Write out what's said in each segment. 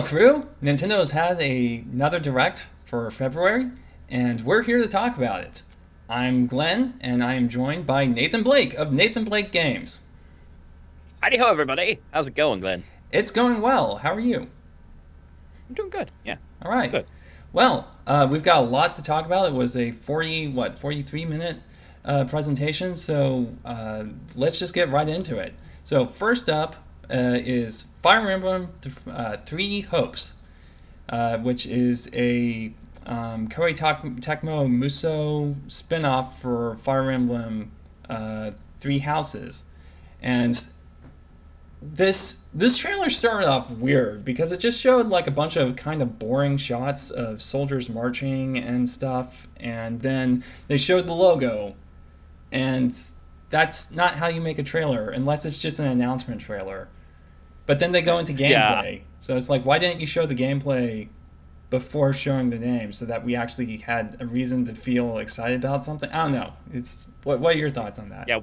Hello, crew! Nintendo's had another Direct for February, and we're here to talk about it. I'm Glenn, and I am joined by Nathan Blake of Nathan Blake Games. Howdy ho, everybody. How's it going, Glenn? It's going well. How are you? I'm doing good. Yeah, All right. good. Well, we've got a lot to talk about. It was a 43-minute presentation, so let's just get right into it. So first up is Fire Emblem Three Hopes, which is a Koei Tecmo Muso spin-off for Fire Emblem Three Houses. And this trailer started off weird because it just showed like a bunch of kind of boring shots of soldiers marching and stuff, and then they showed the logo, and that's not how you make a trailer unless it's just an announcement trailer. But then they go into Yeah, gameplay, so it's like, why didn't you show the gameplay before showing the name so that we actually had a reason to feel excited about something? I don't know. It's what are your thoughts on that? yeah.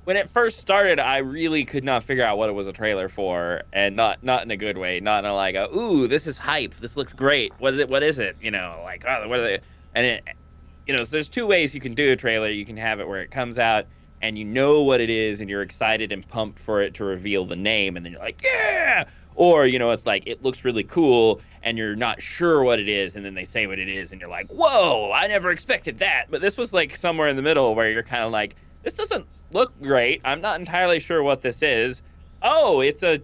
When it first started, I really could not figure out what it was a trailer for, and not in a good way. Not in a like, ooh, this is hype. This looks great. What is it? What is it? You know, like, oh, what are they? And there's two ways you can do a trailer. You can have it where it comes out and you know what it is, and you're excited and pumped for it to reveal the name, and then you're like, yeah. Or it's like it looks really cool, and you're not sure what it is, and then they say what it is, and you're like, whoa, I never expected that. But this was like somewhere in the middle where you're kind of like, this doesn't look great. I'm not entirely sure what this is. Oh, it's a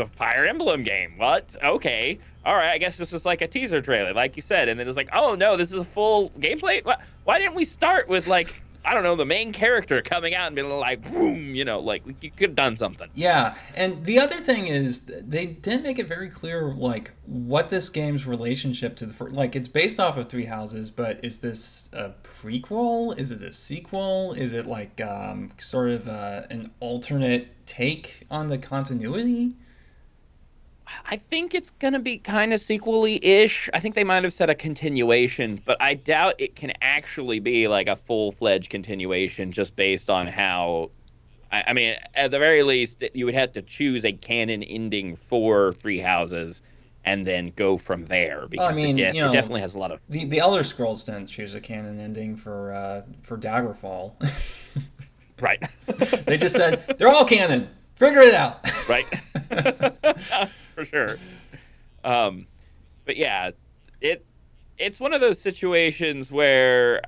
Fire Emblem game. What? Okay. All right. I guess this is like a teaser trailer, like you said. And then it's like, oh no, this is a full gameplay. Why didn't we start with like, I don't know, the main character coming out and being like, boom, like you could have done something. Yeah, and the other thing is they didn't make it very clear like what this game's relationship to the first, like it's based off of Three Houses, but is this a prequel? Is it a sequel? Is it like sort of an alternate take on the continuity? I think it's gonna be kind of sequel-y-ish. I think they might have said a continuation, but I doubt it can actually be like a full-fledged continuation just based on how. I mean, at the very least, you would have to choose a canon ending for Three Houses, and then go from there Well, I because mean, it definitely has a lot of. the Elder Scrolls didn't choose a canon ending for Daggerfall. Right. They just said they're all canon. Figure it out. Right. For sure. But yeah, it's one of those situations where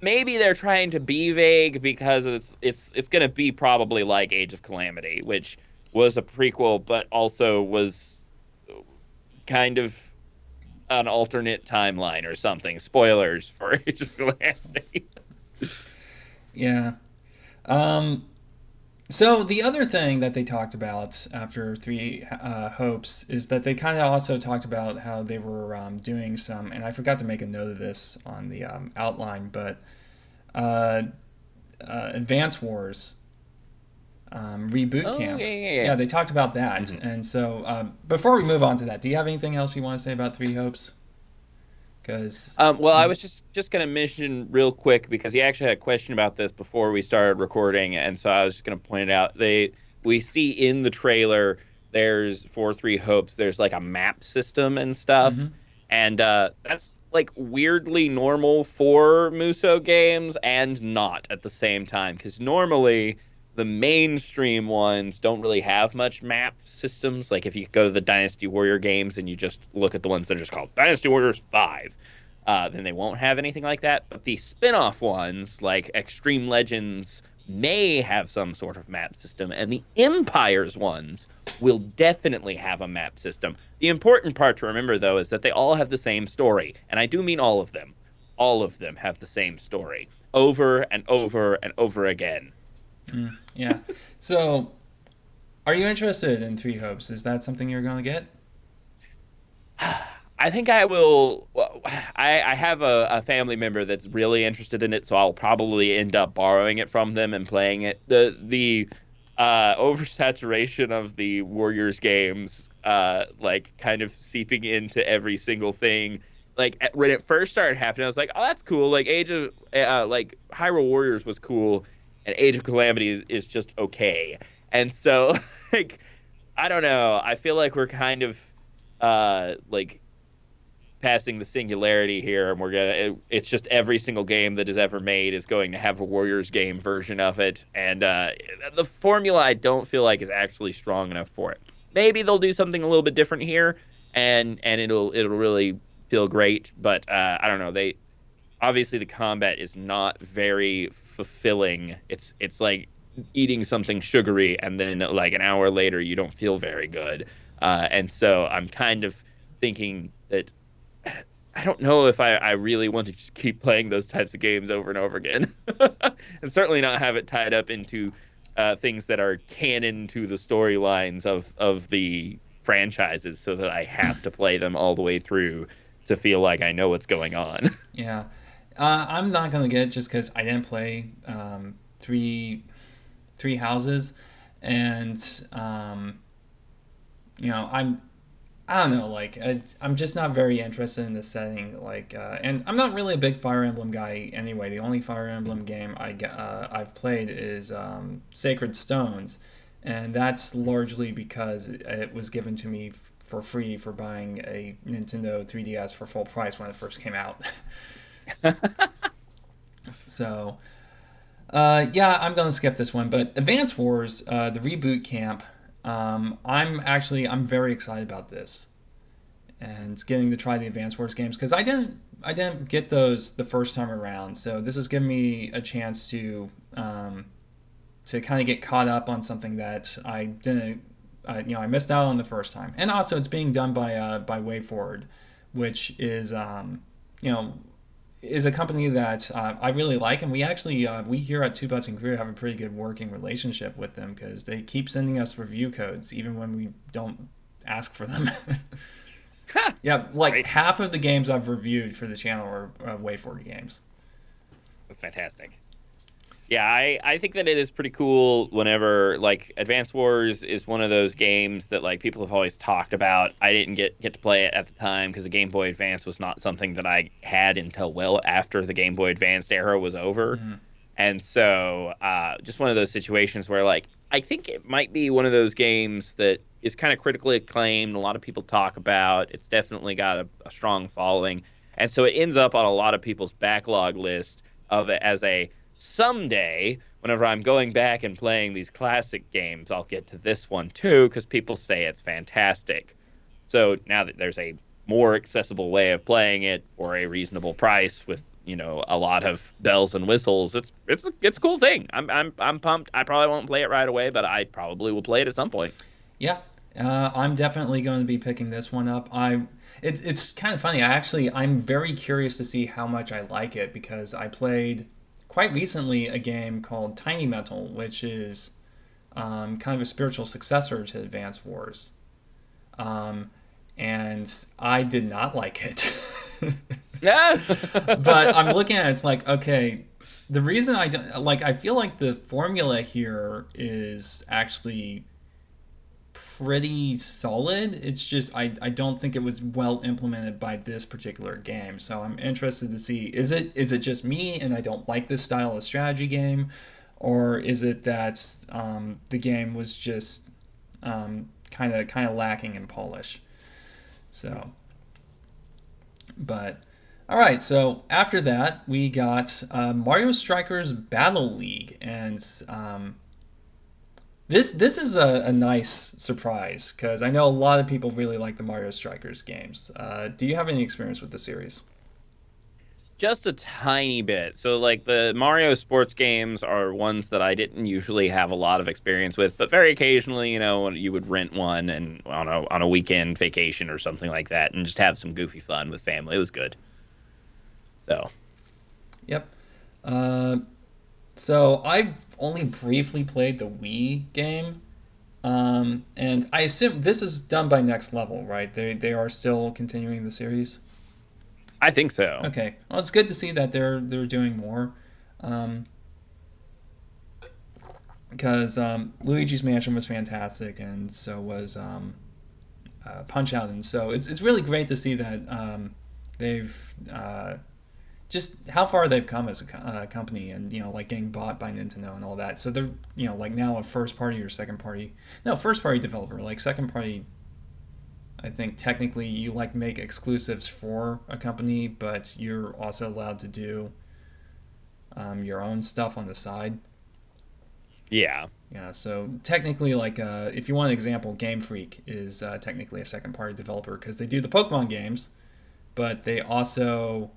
maybe they're trying to be vague because it's going to be probably like Age of Calamity, which was a prequel but also was kind of an alternate timeline or something. Spoilers for Age of Calamity. Yeah. So the other thing that they talked about after Three Hopes is that they kind of also talked about how they were doing some, and I forgot to make a note of this on the outline, but uh, Advance Wars reboot Oh yeah, camp. yeah, yeah. Yeah, they talked about that, Mhm. and so before we move on to that, do you have anything else you want to say about Three Hopes? Because Well, I was just going to mention real quick because you actually had a question about this before we started recording, and so I was just going to point it out. We see in the trailer there's for Three Hopes there's like a map system and stuff, hmm and that's like weirdly normal for Muso games and not at the same time because normally the mainstream ones don't really have much map systems. Like if you go to the Dynasty Warrior games and you just look at the ones that are just called Dynasty Warriors 5, then they won't have anything like that. But the spin-off ones, like Extreme Legends, may have some sort of map system, and the Empires ones will definitely have a map system. The important part to remember, though, is that they all have the same story, and I do mean all of them. All of them have the same story, over and over and over again. yeah. So are you interested in Three Hopes? Is that something you're going to get? I think I will. Well, I have a family member that's really interested in it, so I'll probably end up borrowing it from them and playing it. The oversaturation of the Warriors games, like kind of seeping into every single thing. Like when it first started happening, I was like, "Oh, that's cool." Like like Hyrule Warriors was cool, and Age of Calamity is just okay. And so, like, I don't know. I feel like we're kind of like passing the singularity here, and it's just every single game that is ever made is going to have a Warriors game version of it, and the formula I don't feel like is actually strong enough for it. Maybe they'll do something a little bit different here, and it'll really feel great, but I don't know. They obviously the combat is not very fulfilling. It's like eating something sugary, and then like an hour later you don't feel very good, and so I'm kind of thinking that I don't know if I really want to just keep playing those types of games over and over again, and certainly not have it tied up into things that are canon to the storylines of the franchises, so that I have to play them all the way through to feel like I know what's going on. Yeah. I'm not gonna get it just because I didn't play three houses, and you know, I don't know, like I'm just not very interested in the setting. Like, and I'm not really a big Fire Emblem guy anyway. The only Fire Emblem game I've played is Sacred Stones, and that's largely because it was given to me for free for buying a Nintendo 3DS for full price when it first came out. So, yeah, I'm gonna skip this one. But Advance Wars, the reboot camp, I'm very excited about this, and getting to try the Advance Wars games because I didn't get those the first time around. So this is giving me a chance to kind of get caught up on something that I didn't. I missed out on the first time, and also it's being done by WayForward, which is you know is a company that I really like, and we here at Two Butts and Crew have a pretty good working relationship with them because they keep sending us review codes even when we don't ask for them. Yeah, like Right. half of the games I've reviewed for the channel are WayForward games. That's fantastic. Yeah, I think that it is pretty cool whenever like Advance Wars is one of those games that like people have always talked about. I didn't get to play it at the time because the Game Boy Advance was not something that I had until well after the Game Boy Advanced era was over. Mm-hmm. And so just one of those situations where like I think it might be one of those games that is kind of critically acclaimed, a lot of people talk about. It's definitely got a strong following. And so it ends up on a lot of people's backlog list of it as a someday, whenever I'm going back and playing these classic games, I'll get to this one too because people say it's fantastic. So now that there's a more accessible way of playing it for a reasonable price with a lot of bells and whistles, it's a cool thing. I'm pumped. I probably won't play it right away, but I probably will play it at some point. Yeah, I'm definitely going to be picking this one up. It's kind of funny. I'm very curious to see how much I like it because I played quite recently a game called Tiny Metal, which is kind of a spiritual successor to Advance Wars, and I did not like it. Yeah. But I'm looking at it, it's like, okay, the reason I don't like, I feel like the formula here is actually pretty solid. It's just I don't think it was well implemented by this particular game. So I'm interested to see, is it just me and I don't like this style of strategy game, or is it that the game was just kind of lacking in polish. So, but all right. So after that, we got Mario Strikers Battle League, and this is a nice surprise because I know a lot of people really like the Mario Strikers games. Do you have any experience with the series? Just a tiny bit. So, like, the Mario sports games are ones that I didn't usually have a lot of experience with, but very occasionally, when you would rent one and on a weekend vacation or something like that, and just have some goofy fun with family. It was good. So, Yep. Uh, so I've only briefly played the Wii game, and I assume this is done by Next Level, right? They are still continuing the series. I think so. Okay, well, it's good to see that they're doing more, um, because Luigi's Mansion was fantastic, and so was Punch Out, and so it's really great to see that they've just how far they've come as a company, and like getting bought by Nintendo and all that. So they're like now a first party or second party, no, first party developer, like second party. I think technically you like make exclusives for a company, but you're also allowed to do your own stuff on the side. Yeah. Yeah, so technically, like, if you want an example, Game Freak is technically a second party developer because they do the Pokemon games, but they also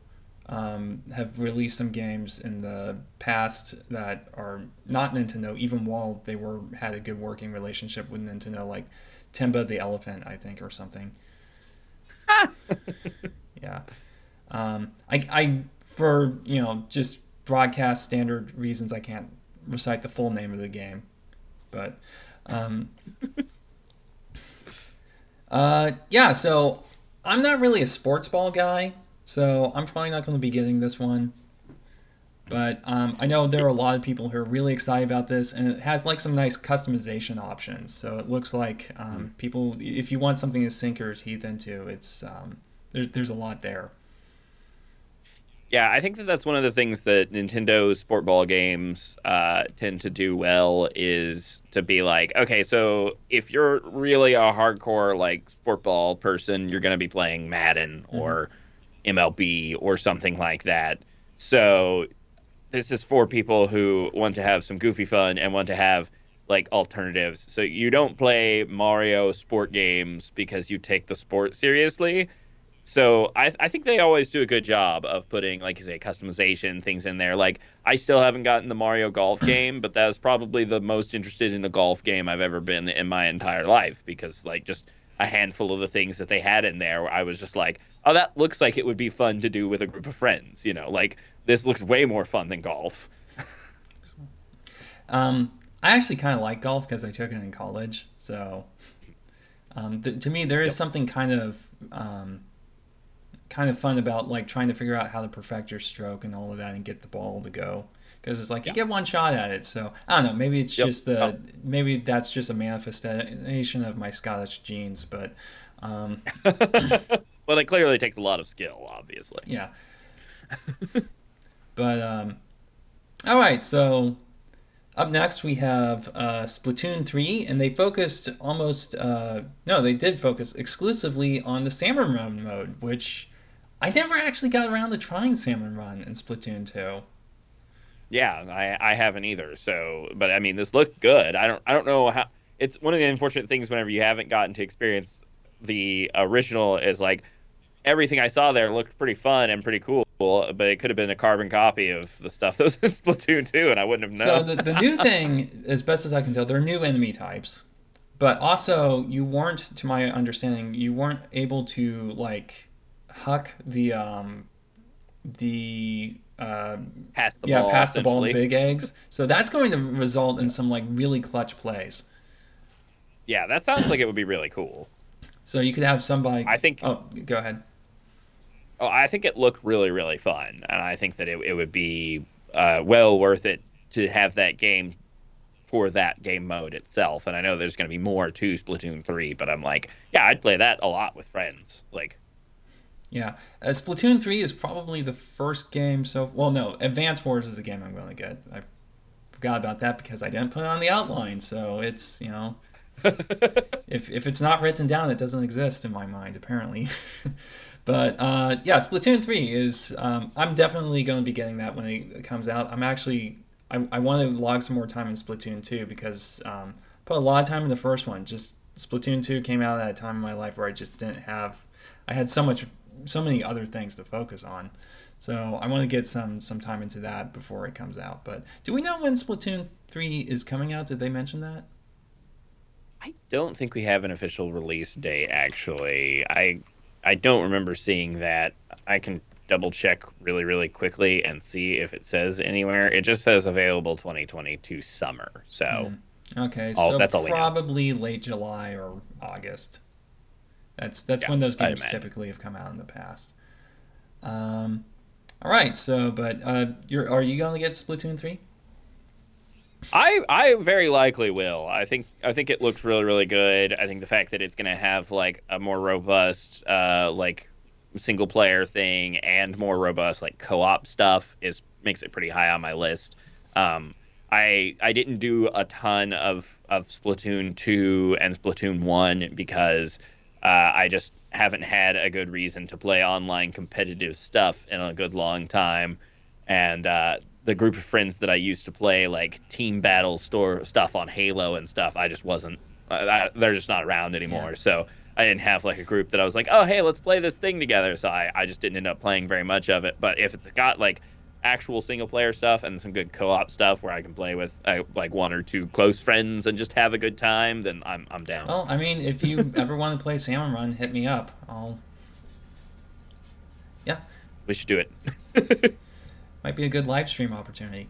have released some games in the past that are not Nintendo, even while they had a good working relationship with Nintendo, like Timba the Elephant, I think, or something. Yeah. I for just broadcast standard reasons, I can't recite the full name of the game, but yeah. So I'm not really a sports ball guy, so I'm probably not going to be getting this one. But I know there are a lot of people who are really excited about this, and it has like some nice customization options. So it looks like people, if you want something to sink your teeth into, it's there's a lot there. Yeah, I think that that's one of the things that Nintendo sport ball games tend to do well is to be like, okay, so if you're really a hardcore like sport ball person, you're going to be playing Madden Mm-hmm. or MLB or something like that. So this is for people who want to have some goofy fun and want to have like alternatives. So you don't play Mario sport games because you take the sport seriously. So I think they always do a good job of putting, like you say, customization things in there. Like I still haven't gotten the Mario Golf game, but that's probably the most interested in a golf game I've ever been in my entire life because like just a handful of the things that they had in there, I was just like, oh, that looks like it would be fun to do with a group of friends. Like this looks way more fun than golf. I actually kind of like golf because I took it in college. So to me, there is Yep. something kind of fun about like trying to figure out how to perfect your stroke and all of that and get the ball to go because it's like you Yeah. get one shot at it. So I don't know. Maybe it's Yep. just Oh. maybe that's just a manifestation of my Scottish genes. But Well, it clearly takes a lot of skill, obviously. yeah. But all right. So up next, we have Splatoon 3, and they focused no, they did focus exclusively on the Salmon Run mode, which I never actually got around to trying Salmon Run in Splatoon 2. Yeah, I haven't either. So, but I mean, this looked good. I don't know how. It's one of the unfortunate things whenever you haven't gotten to experience the original is like everything I saw there looked pretty fun and pretty cool, but it could have been a carbon copy of the stuff that was in Splatoon 2, and I wouldn't have So known. the new thing, as best as I can tell, there are new enemy types, but also you weren't, to my understanding, you weren't able to like huck the Pass the yeah, ball pass the ball to essentially. big eggs. So that's going to result in some like really clutch plays. Yeah, that sounds like it would be really cool. So you could have somebody. I think Oh, go ahead. I think it looked really, really fun, and I think that it would be well worth it to have that game for that game mode itself. And I know there's going to be more to Splatoon 3, but I'm like, yeah, I'd play that a lot with friends. Like, Yeah, Splatoon 3 is probably the first game. So, well, no, Advance Wars is the game I'm going to get. I forgot about that because I didn't put it on the outline. So it's if it's not written down, it doesn't exist in my mind apparently. But yeah, Splatoon 3 is. I'm definitely going to be getting that when it comes out. I want to log some more time in Splatoon 2 because put a lot of time in the first one. Just Splatoon 2 came out at a time in my life where I just didn't have. I had so many other things to focus on. So I want to get some time into that before it comes out. But do we know when Splatoon 3 is coming out? Did they mention that? I don't think we have an official release date, actually. I don't remember seeing that. I can double check really, really quickly and see if it says anywhere. It just says available 2022 summer. So, Okay, all so that's all we know. probably late July or August. That's Yeah, when those I'd games imagine. typically have come out in the past. All right, so but are you going to get Splatoon 3? I very likely will. I think it looks really really good. I think the fact that it's going to have like a more robust like single player thing and more robust like co-op stuff is makes it pretty high on my list. Um I didn't do a ton of Splatoon 2 and Splatoon 1 because I just haven't had a good reason to play online competitive stuff in a good long time. And the group of friends that I used to play like team battle store stuff on Halo and stuff, I just wasn't. They're just not around anymore. Yeah. So I didn't have like a group that I was like, oh hey, let's play this thing together. So I just didn't end up playing very much of it. But if it's got like actual single player stuff and some good co-op stuff where I can play with like one or two close friends and just have a good time, then I'm down. Well, I mean, if you ever want to play Salmon Run, hit me up. Yeah. We should do it. Might be a good live stream opportunity.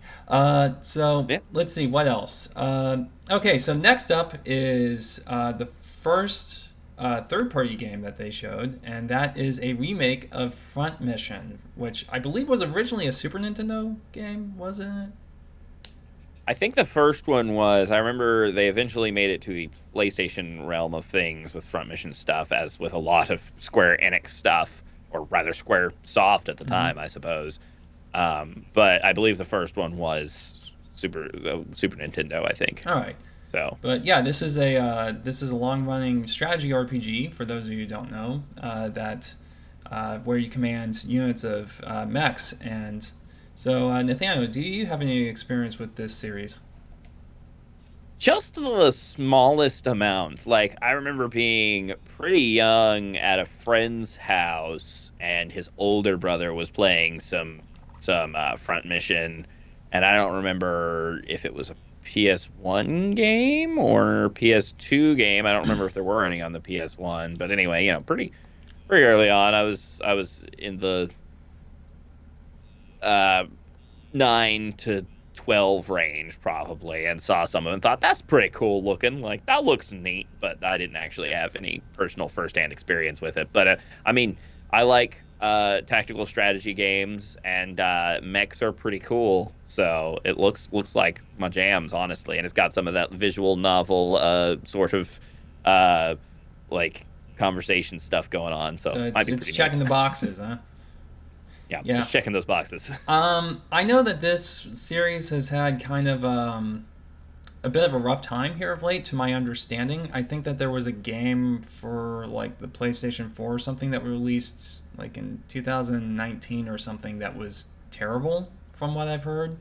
So Yeah. let's see what else. Okay, so next up is the first third-party game that they showed, and that is a remake of Front Mission, which I believe was originally a Super Nintendo game, wasn't it? I think the first one was, I remember they eventually made it to the PlayStation realm of things with Front Mission stuff, as with a lot of Square Enix stuff, or rather Square Soft at the time, I suppose. But I believe the first one was Super Nintendo, I think. All right. So, but yeah, this is a long-running strategy RPG for those of you who don't know, that where you command units of mechs. And so, Nathaniel, do you have any experience with this series? just the smallest amount. Like, I remember being pretty young at a friend's house, and his older brother was playing some Front Mission, and I don't remember if it was a PS1 game or PS2 game. I don't remember if there were any on the PS1, but anyway, pretty early on. I was in the 9 to 12 range probably, and saw some of them and thought that's pretty cool looking. Like, that looks neat, but I didn't actually have any personal first-hand experience with it. But I mean, I like tactical strategy games, and mechs are pretty cool. So it looks like my jams, honestly, and it's got some of that visual novel sort of like conversation stuff going on. So it's checking the boxes, huh? Yeah, just checking those boxes. I know that this series has had kind of a bit of a rough time here of late, to my understanding. I think that there was a game for like the PlayStation 4 or something that released like in 2019 or something that was terrible, from what I've heard.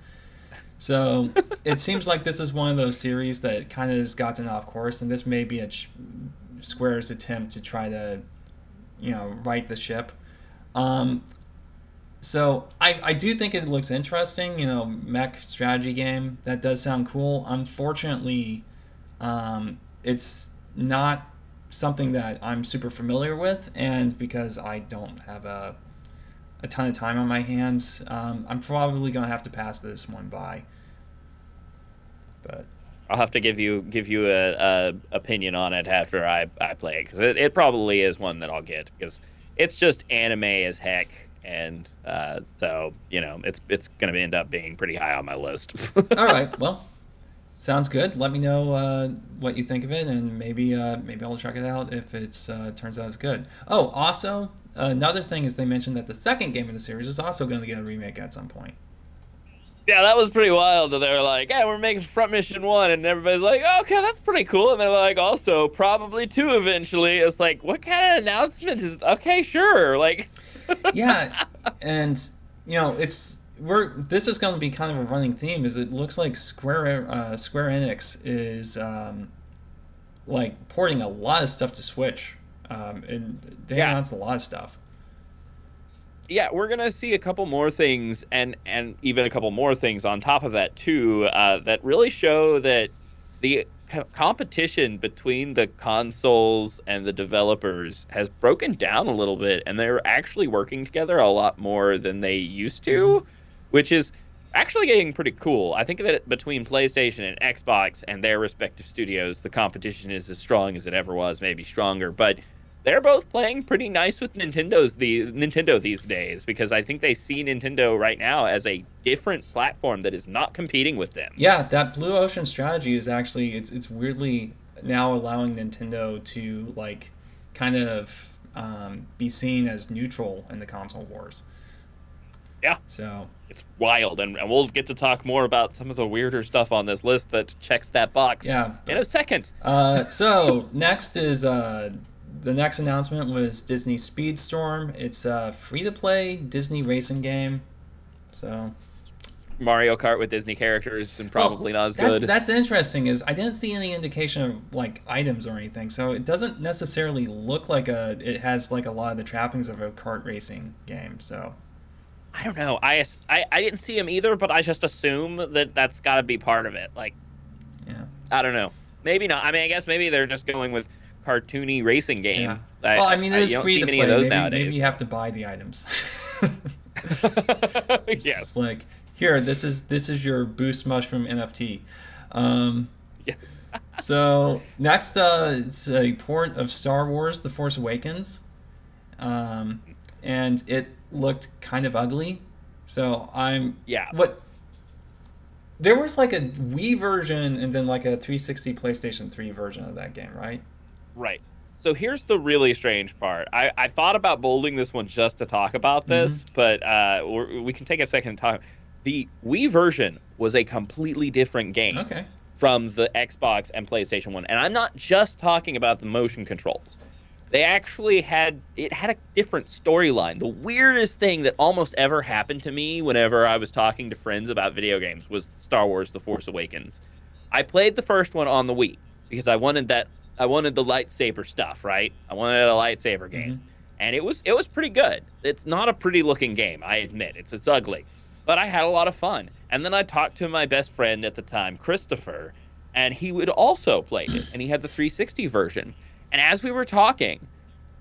So it seems like this is one of those series that kind of has gotten off course, and this may be a Square's attempt to try to, right the ship. So I do think it looks interesting, mech strategy game. That does sound cool. Unfortunately, it's not something that I'm super familiar with, and because I don't have a ton of time on my hands, I'm probably going to have to pass this one by. But I'll have to give you a opinion on it after I play it, because it probably is one that I'll get, because it's just anime as heck. And so, it's going to end up being pretty high on my list. All right. Well, sounds good. Let me know what you think of it, and maybe I'll check it out if it turns out it's good. Oh, also, another thing is they mentioned that the second game of the series is also going to get a remake at some point. Yeah, that was pretty wild. They were like, "Hey, we're making Front Mission 1," and everybody's like, oh, "Okay, that's pretty cool." And they're like, "Also, probably 2 eventually." It's like, what kind of announcement is? Okay, sure, like. Yeah, and this is going to be kind of a running theme. Is it looks like Square Enix is like porting a lot of stuff to Switch, and they announced a lot of stuff. Yeah, we're gonna see a couple more things, and even a couple more things on top of that too, that really show that the competition between the consoles and the developers has broken down a little bit, and they're actually working together a lot more than they used to, which is actually getting pretty cool. I think that between PlayStation and Xbox and their respective studios, the competition is as strong as it ever was, maybe stronger, but they're both playing pretty nice with Nintendo these days, because I think they see Nintendo right now as a different platform that is not competing with them. Yeah, that Blue Ocean strategy is actually it's weirdly now allowing Nintendo to like kind of be seen as neutral in the console wars. Yeah. So it's wild, and we'll get to talk more about some of the weirder stuff on this list that checks that box in a second. So next is the next announcement was Disney Speedstorm. It's a free-to-play Disney racing game. So Mario Kart with Disney characters and probably not as good. That's interesting. Is I didn't see any indication of like items or anything, so it doesn't necessarily look like it has like a lot of the trappings of a kart racing game. So I don't know. I didn't see him either, but I just assume that that's got to be part of it. Like, yeah, I don't know. Maybe not. I mean, I guess maybe they're just going with cartoony racing game. Yeah. Well, I mean, it is free to play. Maybe you have to buy the items. It's Yes. like, here, this is your Boost Mushroom NFT. Yes. So next, it's a port of Star Wars: The Force Awakens, and it looked kind of ugly. So Yeah. What? There was like a Wii version and then like a 360 PlayStation 3 version of that game, right? Right. So here's the really strange part. I thought about bolding this one just to talk about this, but we can take a second to talk. The Wii version was a completely different game from the Xbox and PlayStation 1. And I'm not just talking about the motion controls. They actually had a different storyline. The weirdest thing that almost ever happened to me whenever I was talking to friends about video games was Star Wars: The Force Awakens. I played the first one on the Wii because I wanted the lightsaber stuff, right? I wanted a lightsaber game. And it was pretty good. It's not a pretty looking game, I admit. It's ugly. But I had a lot of fun. And then I talked to my best friend at the time, Christopher, and he would also play it, and he had the 360 version. And as we were talking,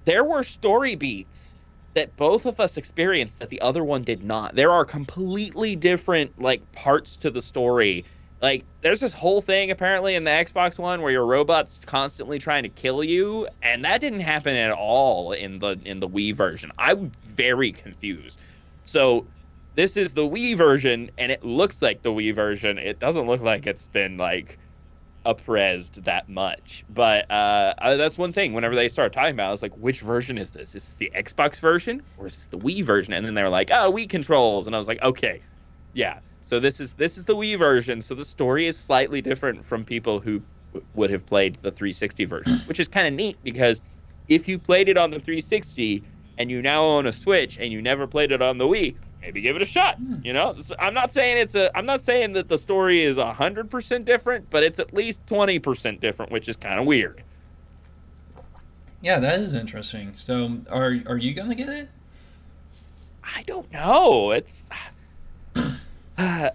there were story beats that both of us experienced that the other one did not. There are completely different like parts to the story. Like there's this whole thing apparently in the Xbox One where your robot's constantly trying to kill you, and that didn't happen at all in the Wii version. I'm very confused. So this is the Wii version, and it looks like the Wii version. It doesn't look like it's been like upresed that much, but that's one thing. Whenever they started talking about it, I was like, which version is this? Is this the Xbox version or is this the Wii version? And then they were like, oh, Wii controls, and I was like, okay, yeah. So this is the Wii version. So the story is slightly different from people who would have played the 360 version, which is kind of neat because if you played it on the 360 and you now own a Switch and you never played it on the Wii, maybe give it a shot. You know, I'm not saying that the story is 100% different, but it's at least 20% different, which is kind of weird. Yeah, that is interesting. So, are you gonna get it? I don't know. It's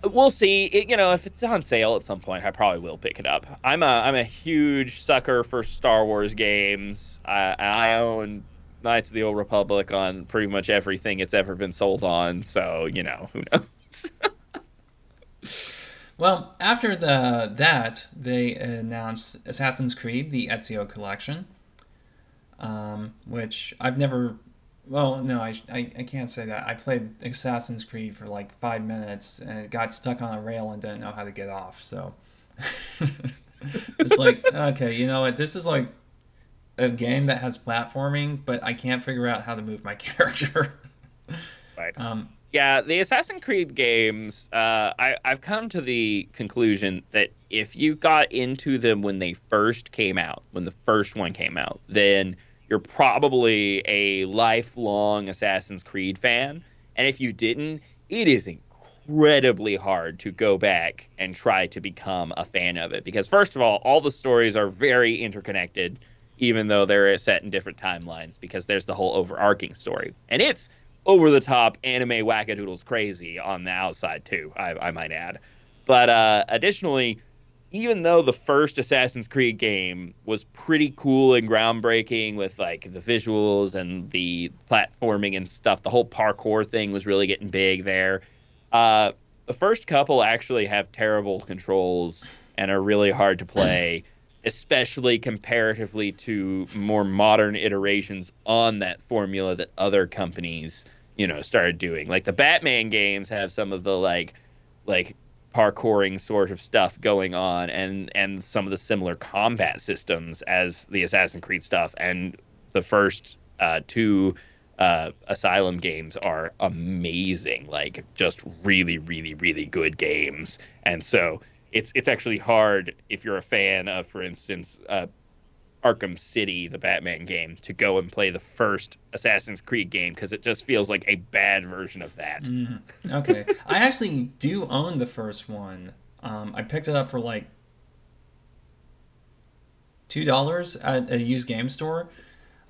we'll see. If it's on sale at some point, I probably will pick it up. I'm a huge sucker for Star Wars games. I own Knights of the Old Republic on pretty much everything it's ever been sold on, so who knows. Well, after that they announced Assassin's Creed: The Ezio Collection, which I've never. Well, no, I can't say that. I played Assassin's Creed for like 5 minutes and it got stuck on a rail and didn't know how to get off. So it's like, okay, you know what? This is like a game that has platforming, but I can't figure out how to move my character. Right. Yeah, the Assassin's Creed games, I've come to the conclusion that if you got into them when they first came out, when the first one came out, then you're probably a lifelong Assassin's Creed fan. And if you didn't, it is incredibly hard to go back and try to become a fan of it. Because first of all the stories are very interconnected, even though they're set in different timelines, because there's the whole overarching story. And it's over-the-top anime wackadoodles crazy on the outside, too, I might add. But additionally, even though the first Assassin's Creed game was pretty cool and groundbreaking with like the visuals and the platforming and stuff, the whole parkour thing was really getting big there. The first couple actually have terrible controls and are really hard to play, especially comparatively to more modern iterations on that formula that other companies, started doing. Like the Batman games have some of the like parkouring sort of stuff going on and some of the similar combat systems as the Assassin's Creed stuff. And the first two Asylum games are amazing, like just really, really, really good games. And so it's actually hard if you're a fan of, for instance, Arkham City, the Batman game, to go and play the first Assassin's Creed game because it just feels like a bad version of that. Okay. I actually do own the first one. I picked it up for like $2 at a used game store.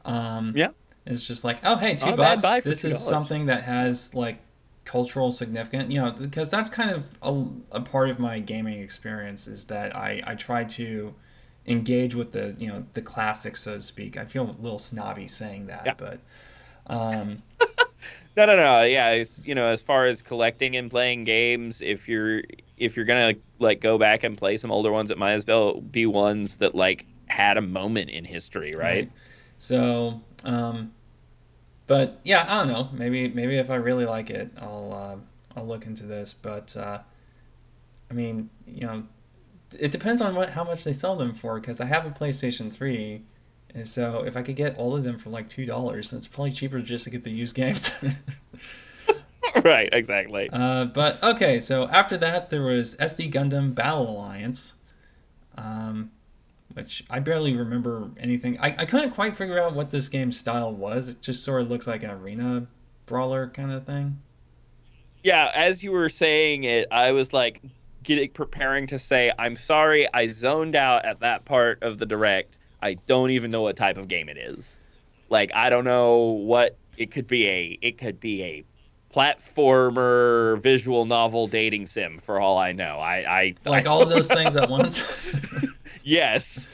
Yeah, It's just like, oh, hey, two not a bad bucks. buy for This is $2. something that has like cultural significance, because that's kind of a part of my gaming experience is that I try to engage with the classics, so to speak. I feel a little snobby saying that, Yeah. but um, No. Yeah, it's as far as collecting and playing games, if you're gonna like go back and play some older ones, it might as well be ones that like had a moment in history, right? right. So, but yeah, I don't know. Maybe if I really like it, I'll look into this. But I mean, it depends on how much they sell them for. Because I have a PlayStation 3, and so if I could get all of them for like $2, then it's probably cheaper just to get the used games. Right, exactly. But okay, so after that there was SD Gundam Battle Alliance, which I barely remember anything. I couldn't quite figure out what this game's style was. It just sort of looks like an arena brawler kind of thing. Yeah, as you were saying it, I was like preparing to say, I'm sorry, I zoned out at that part of the direct. I don't even know what type of game it is. Like, I don't know what it could be. It could be a platformer visual novel dating sim for all I know. I Like all of those things at once. yes.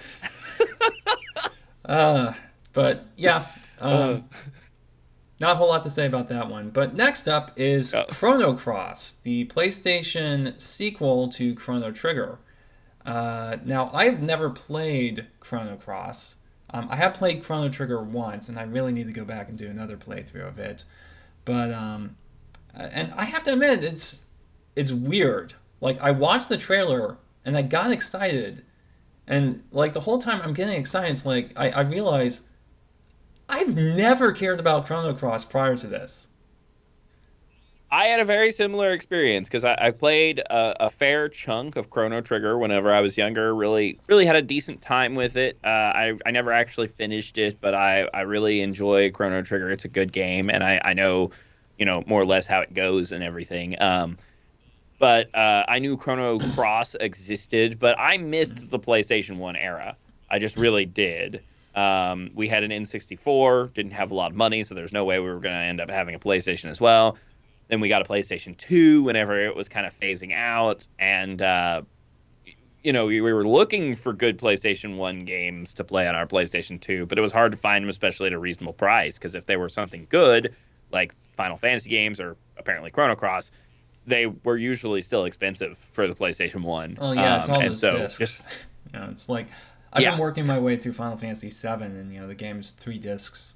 uh, but yeah, Uh, not a whole lot to say about that one. But next up is uh, Chrono Cross, the PlayStation sequel to Chrono Trigger. Now, I've never played Chrono Cross. I have played Chrono Trigger once, and I really need to go back and do another playthrough of it. But and I have to admit, it's weird. Like I watched the trailer and I got excited, and like the whole time I'm getting excited, it's like I realize I've never cared about Chrono Cross prior to this. I had a very similar experience because I played a fair chunk of Chrono Trigger whenever I was younger. Really had a decent time with it. I never actually finished it, but I really enjoy Chrono Trigger. It's a good game, and I know, more or less how it goes and everything. But I knew Chrono Cross existed, but I missed the PlayStation 1 era. I just really did. We had an N64, didn't have a lot of money, so there's no way we were going to end up having a PlayStation as well. Then we got a PlayStation 2 whenever it was kind of phasing out. And, we were looking for good PlayStation 1 games to play on our PlayStation 2, but it was hard to find them, especially at a reasonable price. Because if they were something good, like Final Fantasy games or apparently Chrono Cross, they were usually still expensive for the PlayStation 1. Oh yeah, it's all and those so discs. just, It's like I've yeah. been working my way through Final Fantasy 7, and the game's 3 discs.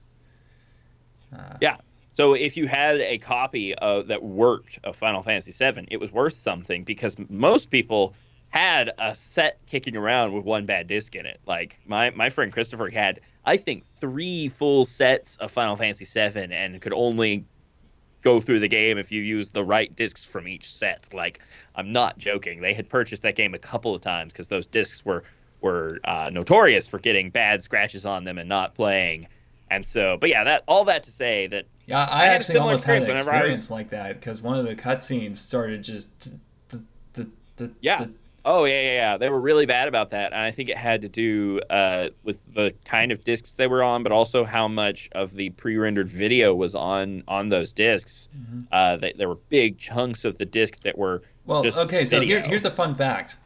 Yeah. So if you had a copy that worked of Final Fantasy VII, it was worth something because most people had a set kicking around with one bad disc in it. Like my friend Christopher had, I think, 3 full sets of Final Fantasy VII and could only go through the game if you used the right discs from each set. Like, I'm not joking. They had purchased that game a couple of times because those discs were notorious for getting bad scratches on them and not playing. And so, but yeah, all that to say that Yeah, I I had a actually similar almost had an experience whenever I was experience like that because one of the cutscenes started just. Yeah. Oh, yeah. They were really bad about that. And I think it had to do with the kind of discs they were on, but also how much of the pre-rendered video was on those discs. There were big chunks of the disc that were Well, just okay, so video. here's a fun fact.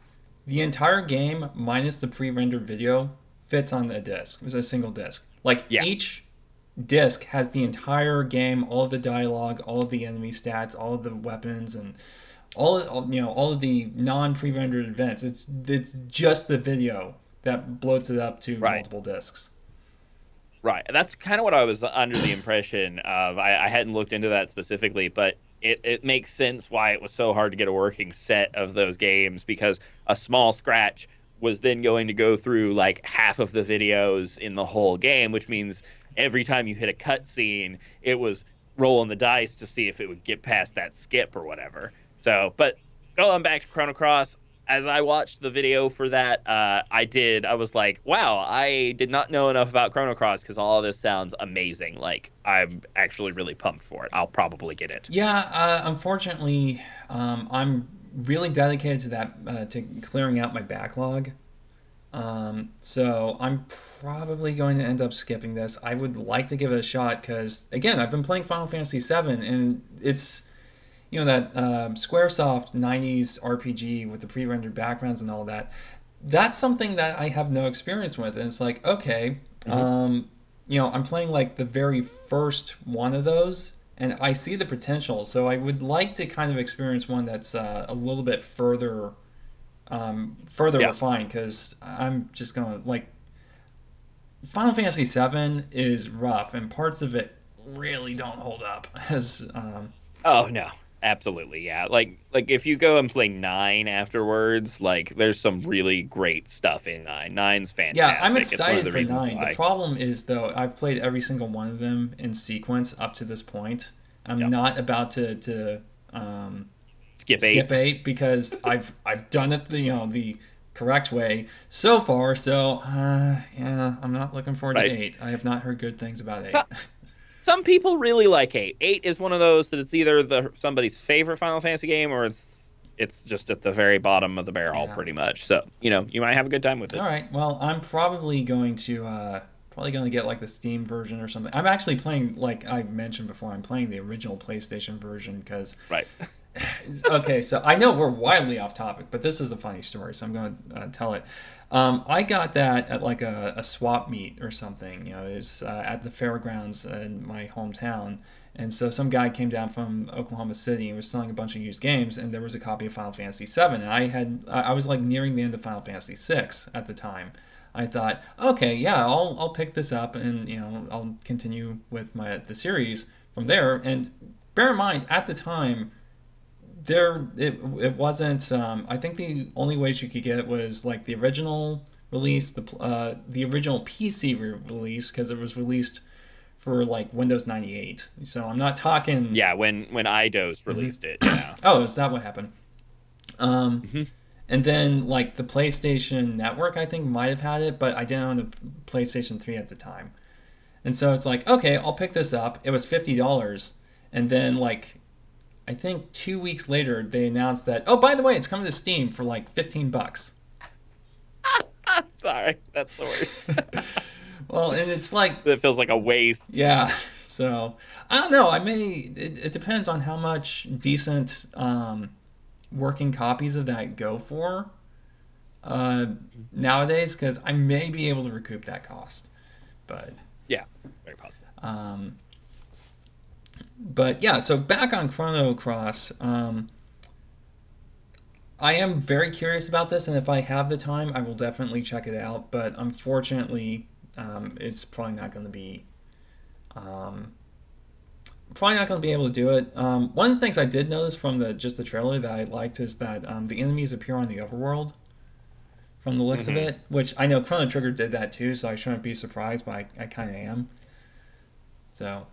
The entire game, minus the pre-rendered video, fits on the disc. It was a single disc. Like, Yeah. each disc has the entire game, all of the dialogue, all of the enemy stats, all of the weapons, and all of the non-pre-rendered events. It's just the video that bloats it up to Right. multiple discs. Right. That's kind of what I was under the impression of. I hadn't looked into that specifically, but it makes sense why it was so hard to get a working set of those games because a small scratch was then going to go through like half of the videos in the whole game, which means every time you hit a cutscene, it was rolling the dice to see if it would get past that skip or whatever. So, but going back to Chrono Cross, as I watched the video for that, I was like, wow, I did not know enough about Chrono Cross because all of this sounds amazing. Like, I'm actually really pumped for it. I'll probably get it. Yeah, unfortunately, I'm really dedicated to that, to clearing out my backlog. So I'm probably going to end up skipping this. I would like to give it a shot because, again, I've been playing Final Fantasy VII, and it's, that Squaresoft 90s RPG with the pre-rendered backgrounds and all that. That's something that I have no experience with, and it's like, okay, I'm playing like the very first one of those, and I see the potential. So I would like to kind of experience one that's a little bit further Yeah. refined, because I'm just gonna like Final Fantasy VII is rough, and parts of it really don't hold up. As Oh no, absolutely, yeah. Like if you go and play 9 afterwards, like there's some really great stuff in 9. Nine's Yeah, I'm fantastic. It's one of excited the for reasons 9. The why. problem is, though, I've played every single one of them in sequence up to this point. I'm Yep. not about to Skip 8. skip 8 because I've done it the correct way so far. So yeah, I'm not looking forward to Right. 8. I have not heard good things about 8. So, some people really like 8. 8 is one of those that it's either somebody's favorite Final Fantasy game or it's just at the very bottom of the barrel Yeah. pretty much. So, you might have a good time with it. All right. Well, I'm probably going to get like the Steam version or something. I'm actually playing, like I mentioned before, I'm playing the original PlayStation version because Right. okay, so I know we're wildly off topic, but this is a funny story, so I'm going to tell it. I got that at like a swap meet or something. It was at the fairgrounds in my hometown. And so some guy came down from Oklahoma City and was selling a bunch of used games, and there was a copy of Final Fantasy VII. And I was like nearing the end of Final Fantasy VI at the time. I thought, okay, yeah, I'll pick this up, and I'll continue with the series from there. And bear in mind, at the time, it wasn't. I think the only ways you could get it was like the original release, the original PC release, because it was released for like Windows 98. So I'm not talking. Yeah, when IDOS released it. Yeah. Oh, is that what happened? hmm And then like the PlayStation Network, I think might have had it, but I didn't own the PlayStation 3 at the time. And so it's like, okay, I'll pick this up. It was $50, and then like I think 2 weeks later, they announced that, oh, by the way, it's coming to Steam for like $15. Sorry, that's the worst. Well, and it's like, That feels like a waste. yeah. So I don't know. It depends on how much decent working copies of that go for nowadays, because I may be able to recoup that cost. But Yeah, very possible. But yeah, so back on Chrono Cross, I am very curious about this, and if I have the time, I will definitely check it out. But unfortunately, it's probably not going to be, able to do it. One of the things I did notice from the trailer that I liked is that the enemies appear on the overworld. From the looks of it, which I know Chrono Trigger did that too, so I shouldn't be surprised, but I kind of am. So.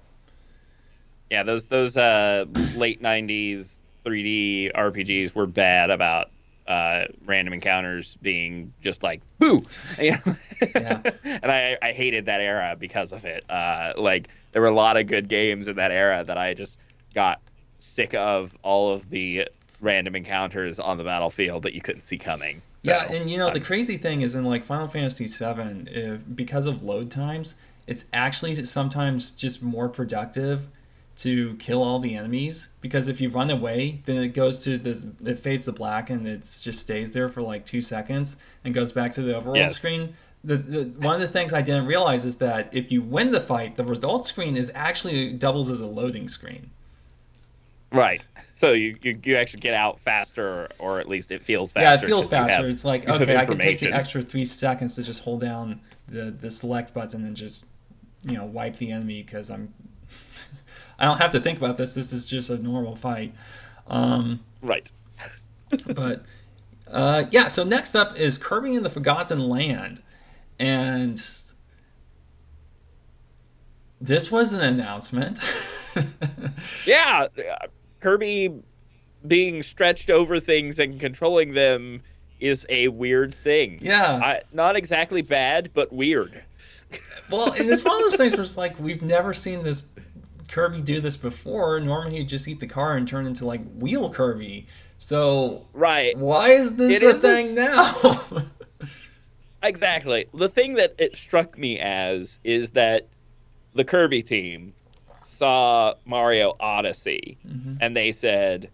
Yeah, those late '90s 3D RPGs were bad about random encounters being just like boo, yeah. And I hated that era because of it. Like there were a lot of good games in that era that I just got sick of all of the random encounters on the battlefield that you couldn't see coming. Yeah, and the crazy thing is in like Final Fantasy VII, because of load times, it's actually sometimes just more productive to kill all the enemies, because if you run away, then it fades to black and it just stays there for like 2 seconds and goes back to the overworld screen. One of the things I didn't realize is that if you win the fight, the result screen is actually doubles as a loading screen. Right. So you actually get out faster, or at least it feels faster. Yeah, it feels faster. It's like, okay, I can take the extra 3 seconds to just hold down the select button and just wipe the enemy, because I don't have to think about this. This is just a normal fight. Right. But yeah, so next up is Kirby and the Forgotten Land. And this was an announcement. Yeah, Kirby being stretched over things and controlling them is a weird thing. Yeah. Not exactly bad, but weird. Well, and it's one of those things where it's like, we've never seen this Kirby do this before. Normally he'd just eat the car and turn into like Wheel Kirby. So right. Why is this a thing now? Exactly. The thing that it struck me as is that the Kirby team saw Mario Odyssey and they said,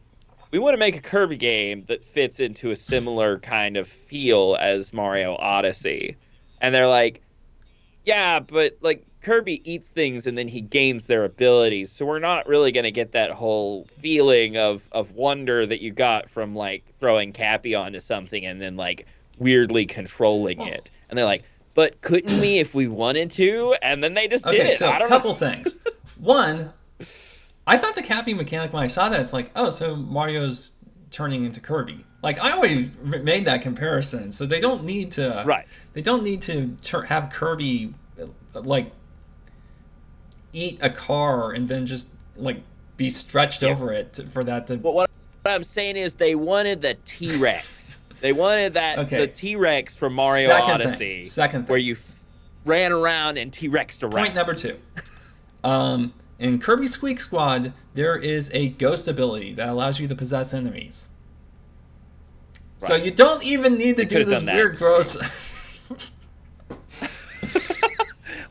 we want to make a Kirby game that fits into a similar kind of feel as Mario Odyssey. And they're like, yeah, but like Kirby eats things and then he gains their abilities. So we're not really going to get that whole feeling of wonder that you got from like throwing Cappy onto something and then like weirdly controlling it. And they're like, but couldn't we if we wanted to? And then they just did it. Okay, so a couple things. One, I thought the Cappy mechanic, when I saw that, it's like, oh, so Mario's turning into Kirby. Like, I already made that comparison, so they don't need to. Right. They don't need to have Kirby like eat a car and then just like be stretched over it for that to. But what I'm saying is, they wanted the T-Rex. They wanted that the T-Rex from Mario Odyssey. Second thing. Where you ran around and T-Rexed around. Point number 2. In Kirby Squeak Squad, there is a ghost ability that allows you to possess enemies. Right. So you don't even need to do this weird, gross.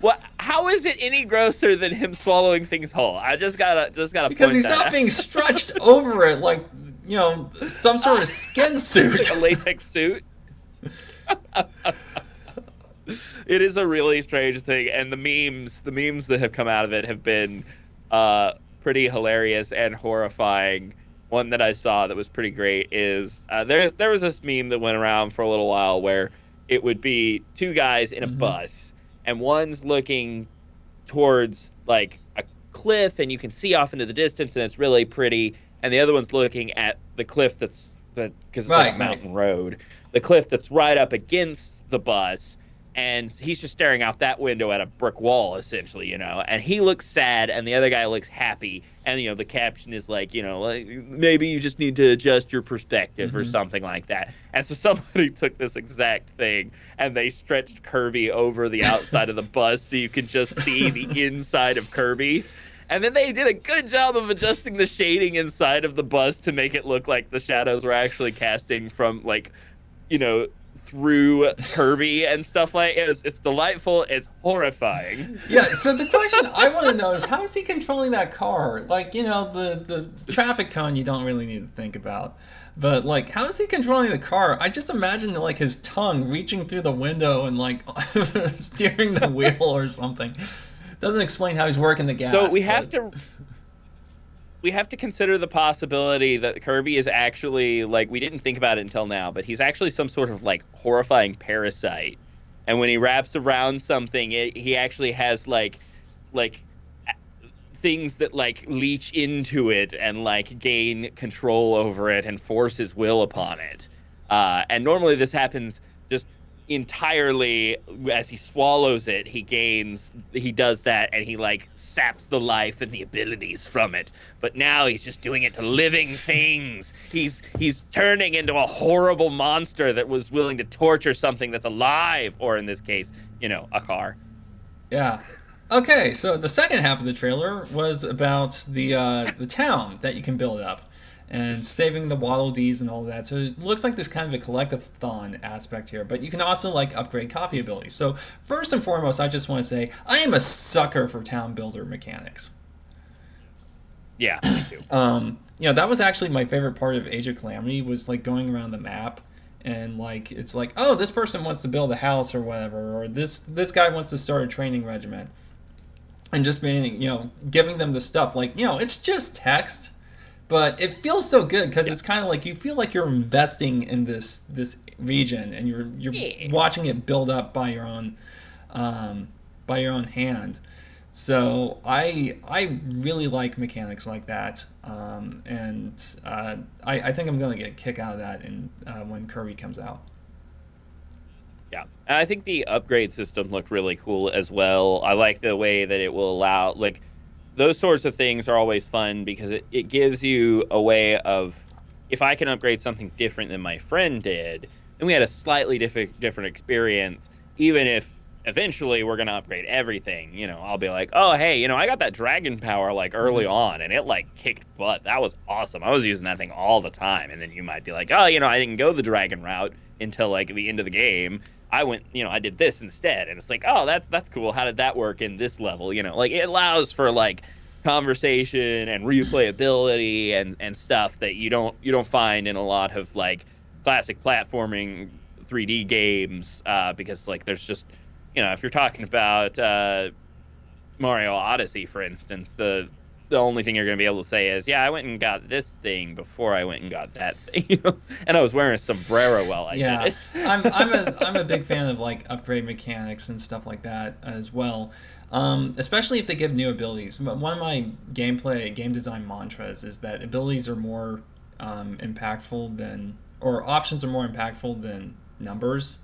Well, how is it any grosser than him swallowing things whole? I just gotta because he's not being stretched over it like, you know, some sort of skin suit, like a latex suit. It is a really strange thing, and the memes that have come out of it have been pretty hilarious and horrifying. One that I saw that was pretty great is there was this meme that went around for a little while where it would be two guys in a bus, and one's looking towards like a cliff, and you can see off into the distance, and it's really pretty, and the other one's looking at the cliff because it's like a mountain road, the cliff that's right up against the bus. And he's just staring out that window at a brick wall, essentially, you know. And he looks sad, and the other guy looks happy. And, you know, the caption is like, you know, like, maybe you just need to adjust your perspective or something like that. And so somebody took this exact thing, and they stretched Kirby over the outside of the bus so you could just see the inside of Kirby. And then they did a good job of adjusting the shading inside of the bus to make it look like the shadows were actually casting from, like, you know, through Kirby and stuff like it. It's delightful. It's horrifying. Yeah, so the question I want to know is, how is he controlling that car? Like, you know, the traffic cone you don't really need to think about. But, like, how is he controlling the car? I just imagine, like, his tongue reaching through the window and, like, steering the wheel or something. Doesn't explain how he's working the gas. So we have to consider the possibility that Kirby is actually, like, we didn't think about it until now, but he's actually some sort of, like, horrifying parasite. And when he wraps around something, he actually has, like things that, like, leech into it and, like, gain control over it and force his will upon it. And normally this happens just entirely as he swallows it. He does that, and he, like, saps the life and the abilities from it. But now he's just doing it to living things. He's turning into a horrible monster that was willing to torture something that's alive, or in this case, you know, a car. Yeah. Okay, so the second half of the trailer was about the town that you can build up and saving the Waddle Dees and all of that. So it looks like there's kind of a collectathon aspect here, but you can also, like, upgrade copy abilities. So first and foremost, I just want to say I am a sucker for town builder mechanics. Yeah, me too. You know, that was actually my favorite part of Age of Calamity, was, like, going around the map and, like, it's like, oh, this person wants to build a house or whatever, or this guy wants to start a training regiment. And just being, you know, giving them the stuff. Like, you know, it's just text, but it feels so good because it's kind of like you feel like you're investing in this region, and you're watching it build up by your own hand. So I really like mechanics like that, and I think I'm going to get a kick out of that when Kirby comes out. Yeah, and I think the upgrade system looked really cool as well. I like the way that it will allow, like, those sorts of things are always fun because it gives you a way of, if I can upgrade something different than my friend did, and we had a slightly different experience. Even if eventually we're gonna upgrade everything, I'll be like, oh hey, I got that dragon power like early Mhm. on, and it like kicked butt. That was awesome. I was using that thing all the time, and then you might be like, oh, I didn't go the dragon route until like the end of the game. I went, I did this instead, and it's like, oh, that's cool. How did that work in this level? Like it allows for like conversation and replayability and stuff that you don't find in a lot of like classic platforming 3D games, because like there's just if you're talking about Mario Odyssey, for instance, the only thing you're going to be able to say is, yeah, I went and got this thing before I went and got that thing, and I was wearing a sombrero while I Yeah, did it. I'm a big fan of like upgrade mechanics and stuff like that as well. Especially if they give new abilities. One of my game design mantras is that abilities are more impactful than, or options are more impactful than numbers,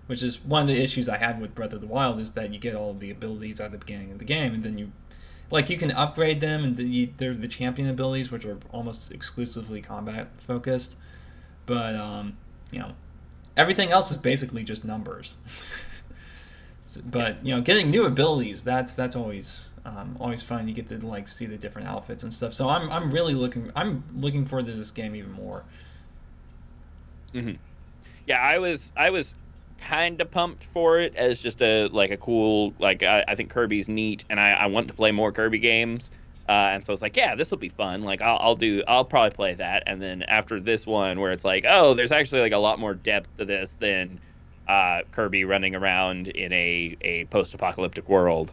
which is one of the issues I had with Breath of the Wild, is that you get all of the abilities at the beginning of the game, and then you can upgrade them, and they're the champion abilities, which are almost exclusively combat focused. But you know, everything else is basically just numbers. But getting new abilities, that's always fun. You get to like see the different outfits and stuff. So I'm looking forward to this game even more. Hmm. Yeah, I was kind of pumped for it as just a cool, like, I think Kirby's neat, and I want to play more Kirby games. And so it's like, yeah, this will be fun. Like I'll probably play that. And then after this one, where it's like, oh, there's actually like a lot more depth to this than Kirby running around in a post-apocalyptic world.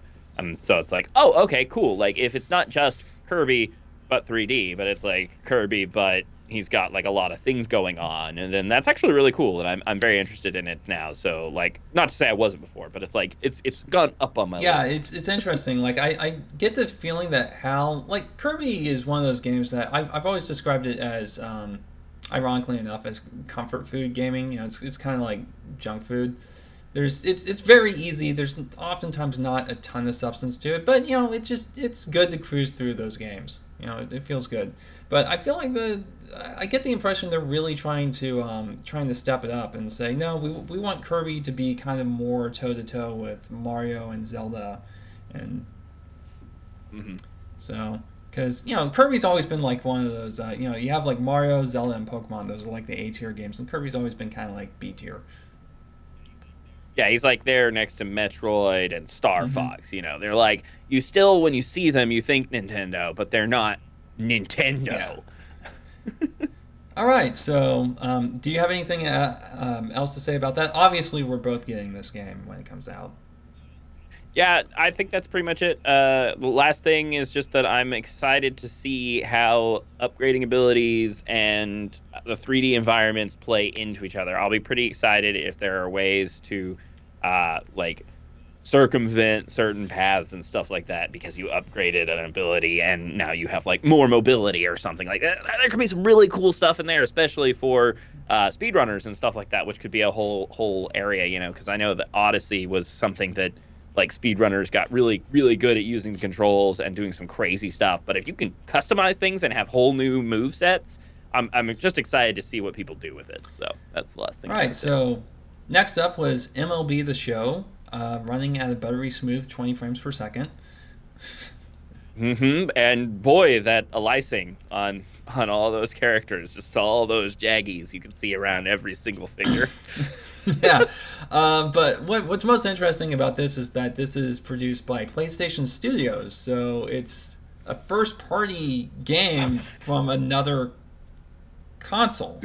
So it's like, oh, okay, cool. Like if it's not just Kirby but 3D, but it's like Kirby but he's got like a lot of things going on, and then that's actually really cool, and I'm very interested in it now. So like, not to say I wasn't before, but it's like it's gone up on my Yeah, list. it's interesting. Like I get the feeling that how like Kirby is one of those games that I've always described it as, ironically enough, as comfort food gaming. It's kind of like junk food. It's very easy. There's oftentimes not a ton of substance to it, but it's good to cruise through those games. It feels good. But I feel like I get the impression they're really trying to step it up and say, no, we want Kirby to be kind of more toe to toe with Mario and Zelda, and Hmm. so because Kirby's always been like one of those, you have like Mario, Zelda, and Pokemon. Those are like the A tier games, and Kirby's always been kind of like B tier. Yeah, he's like there next to Metroid and Star Hmm. Fox. They're like, you still, when you see them, you think Nintendo, but they're not Yeah. Nintendo. All right. So, do you have anything else to say about that? Obviously, we're both getting this game when it comes out. Yeah, I think that's pretty much it. The last thing is just that I'm excited to see how upgrading abilities and the 3D environments play into each other. I'll be pretty excited if there are ways to, like, circumvent certain paths and stuff like that because you upgraded an ability and now you have like more mobility or something like that. There could be some really cool stuff in there, especially for speedrunners and stuff like that, which could be a whole area, because I know that Odyssey was something that like speedrunners got really really good at using the controls and doing some crazy stuff. But if you can customize things and have whole new move sets, I'm just excited to see what people do with it. So that's the last thing All I have right. to say. So, next up was MLB the Show, running at a buttery smooth 20 frames per second. And boy, that Alicing on all those characters, just all those jaggies you can see around every single figure. Yeah. But what's most interesting about this is that this is produced by PlayStation Studios, so it's a first party game from another console.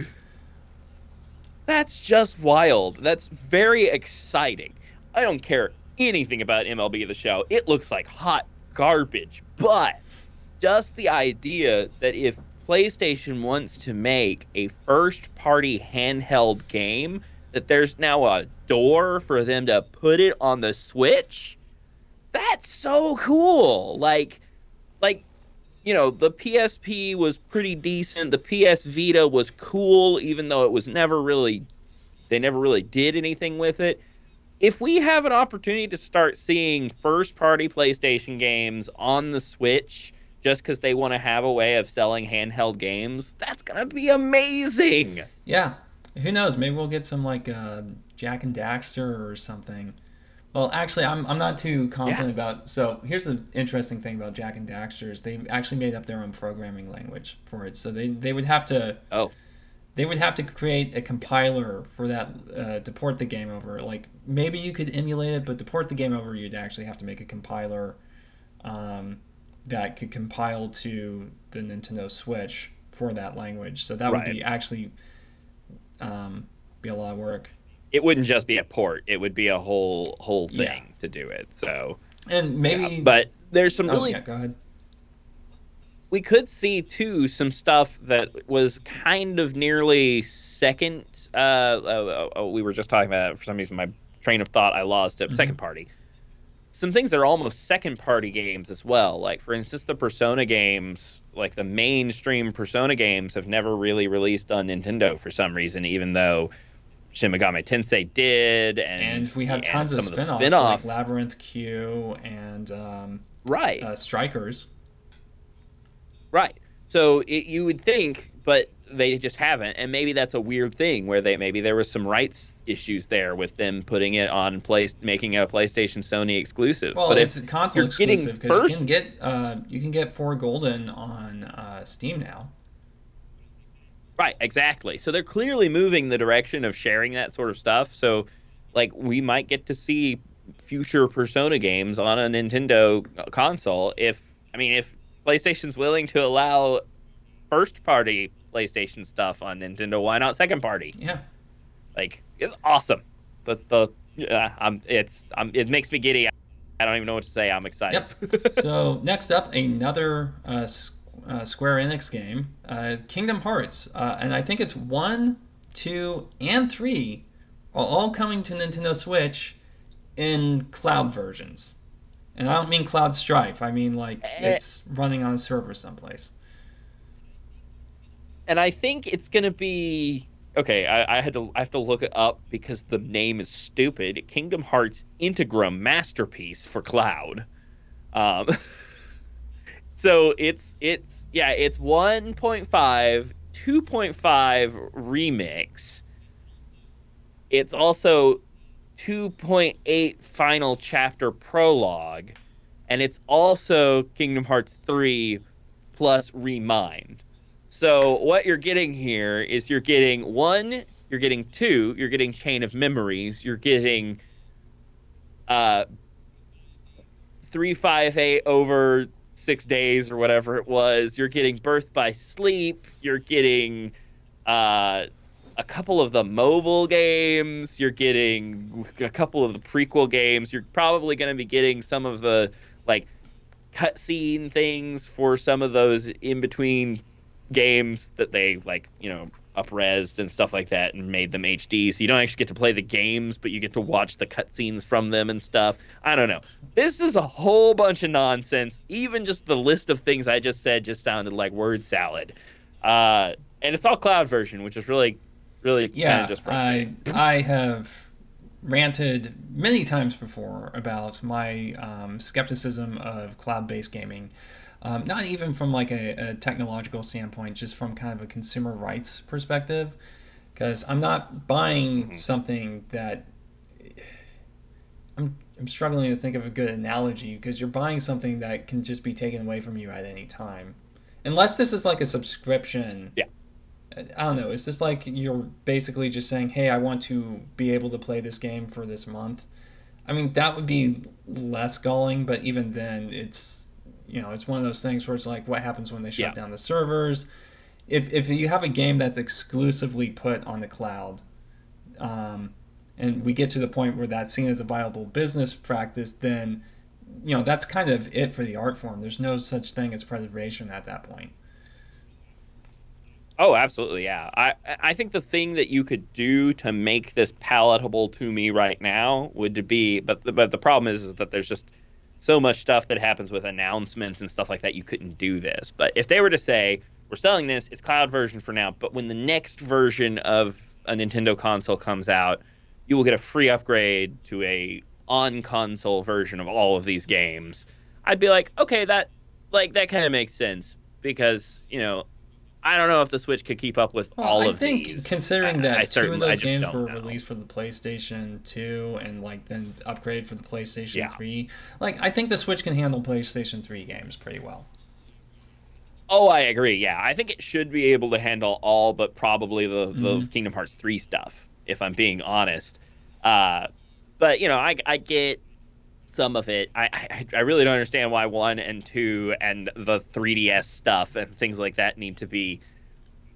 That's just wild. That's very exciting. I don't care anything about MLB the Show. It looks like hot garbage, but just the idea that if PlayStation wants to make a first party handheld game, that there's now a door for them to put it on the Switch. That's so cool. The PSP was pretty decent. The PS Vita was cool, even though it was they never really did anything with it. If we have an opportunity to start seeing first party PlayStation games on the Switch just because they want to have a way of selling handheld games, that's going to be amazing. Yeah. Who knows? Maybe we'll get some like Jack and Daxter or something. Well, actually, I'm not too Yeah. confident about. So here's the interesting thing about Jack and Daxter is they actually made up their own programming language for it. So they would have to Oh, create a compiler for that to port the game over. Like maybe you could emulate it, but to port the game over, you'd actually have to make a compiler um, that could compile to the Nintendo Switch for that language. So that would right. be actually be a lot of work. It wouldn't just be a port. It would be a whole Yeah, thing to do it. So and yeah, maybe. but there's some Oh yeah, really go ahead. we could see too some stuff that was kind of nearly second. We were just talking about it. For some reason, my train of thought I lost it. Hmm. Second party. Some things that are almost second party games as well. Like for instance, the Persona games, like the mainstream Persona games, have never really released on Nintendo for some reason, even though Shin Megami Tensei did, And we have and tons of some of the spin-offs like spin-offs. Labyrinth Q and Right. Strikers. Right. So you would think, but they just haven't, and maybe that's a weird thing where maybe there was some rights issues there with them putting it on making a PlayStation Sony exclusive. Well, But if it's a console you're getting exclusive because first, you can get For Golden on Steam now. right, exactly. So they're clearly moving the direction of sharing that sort of stuff. So, like, we might get to see future Persona games on a Nintendo console if PlayStation's willing to allow first party PlayStation stuff on Nintendo, why not second party? Yeah. Like it's awesome. The it makes me giddy. I don't even know what to say. I'm excited. Yep. So next up, another Square Enix game, Kingdom Hearts, and I think it's 1, 2, and 3 are all coming to Nintendo Switch in cloud versions. And I don't mean Cloud Strife. I mean like it's running on a server someplace. And I think it's gonna be okay. I have to look it up because the name is stupid. Kingdom Hearts Integram Masterpiece for Cloud. Um, so it's 1.5, 2.5 remix. It's also 2.8 final chapter prologue, and it's also Kingdom Hearts 3 plus Remind. So what you're getting here is you're getting one, you're getting two, you're getting Chain of Memories, you're getting uh 358 over 6 days or whatever it was, you're getting Birth by Sleep, you're getting uh a couple of the mobile games, you're getting a couple of the prequel games, you're probably going to be getting some of the like cutscene things for some of those in between games that they like, upresed and stuff like that and made them HD. So you don't actually get to play the games, but you get to watch the cutscenes from them and stuff. I don't know. This is a whole bunch of nonsense. Even just the list of things I just said just sounded like word salad. And it's all cloud version, which is really, really kind of Yeah, just frustrating. I have ranted many times before about my skepticism of cloud-based gaming. Not even from like a technological standpoint, just from kind of a consumer rights perspective. Because I'm not buying Mhm. something that I'm struggling to think of a good analogy because you're buying something that can just be taken away from you at any time. Unless this is like a subscription. Yeah. I don't know. Is this like you're basically just saying, hey, I want to be able to play this game for this month? I mean, that would be less galling, but even then, it's one of those things where it's like, what happens when they shut Yeah. down the servers? If you have a game that's exclusively put on the cloud, um, and we get to the point where that's seen as a viable business practice, then that's kind of it for the art form. There's no such thing as preservation at that point. Oh, absolutely, yeah. I think the thing that you could do to make this palatable to me right now would be, but the problem is that there's just so much stuff that happens with announcements and stuff like that. You couldn't do this. But if they were to say we're selling this, it's cloud version for now, but when the next version of a Nintendo console comes out, you will get a free upgrade to a on console version of all of these games. I'd be like, okay, that kind of makes sense because I don't know if the Switch could keep up with Well, all I of think these. considering that two of those just games don't were know. released for the PlayStation 2 and like then upgraded for the PlayStation Yeah. 3, like I think the Switch can handle PlayStation 3 games pretty well. Oh, I agree. Yeah, I think it should be able to handle all, but probably the Hmm. Kingdom Hearts 3 stuff, if I'm being honest. Uh, but I get some of it. I really don't understand why 1 and 2 and the 3DS stuff and things like that need to be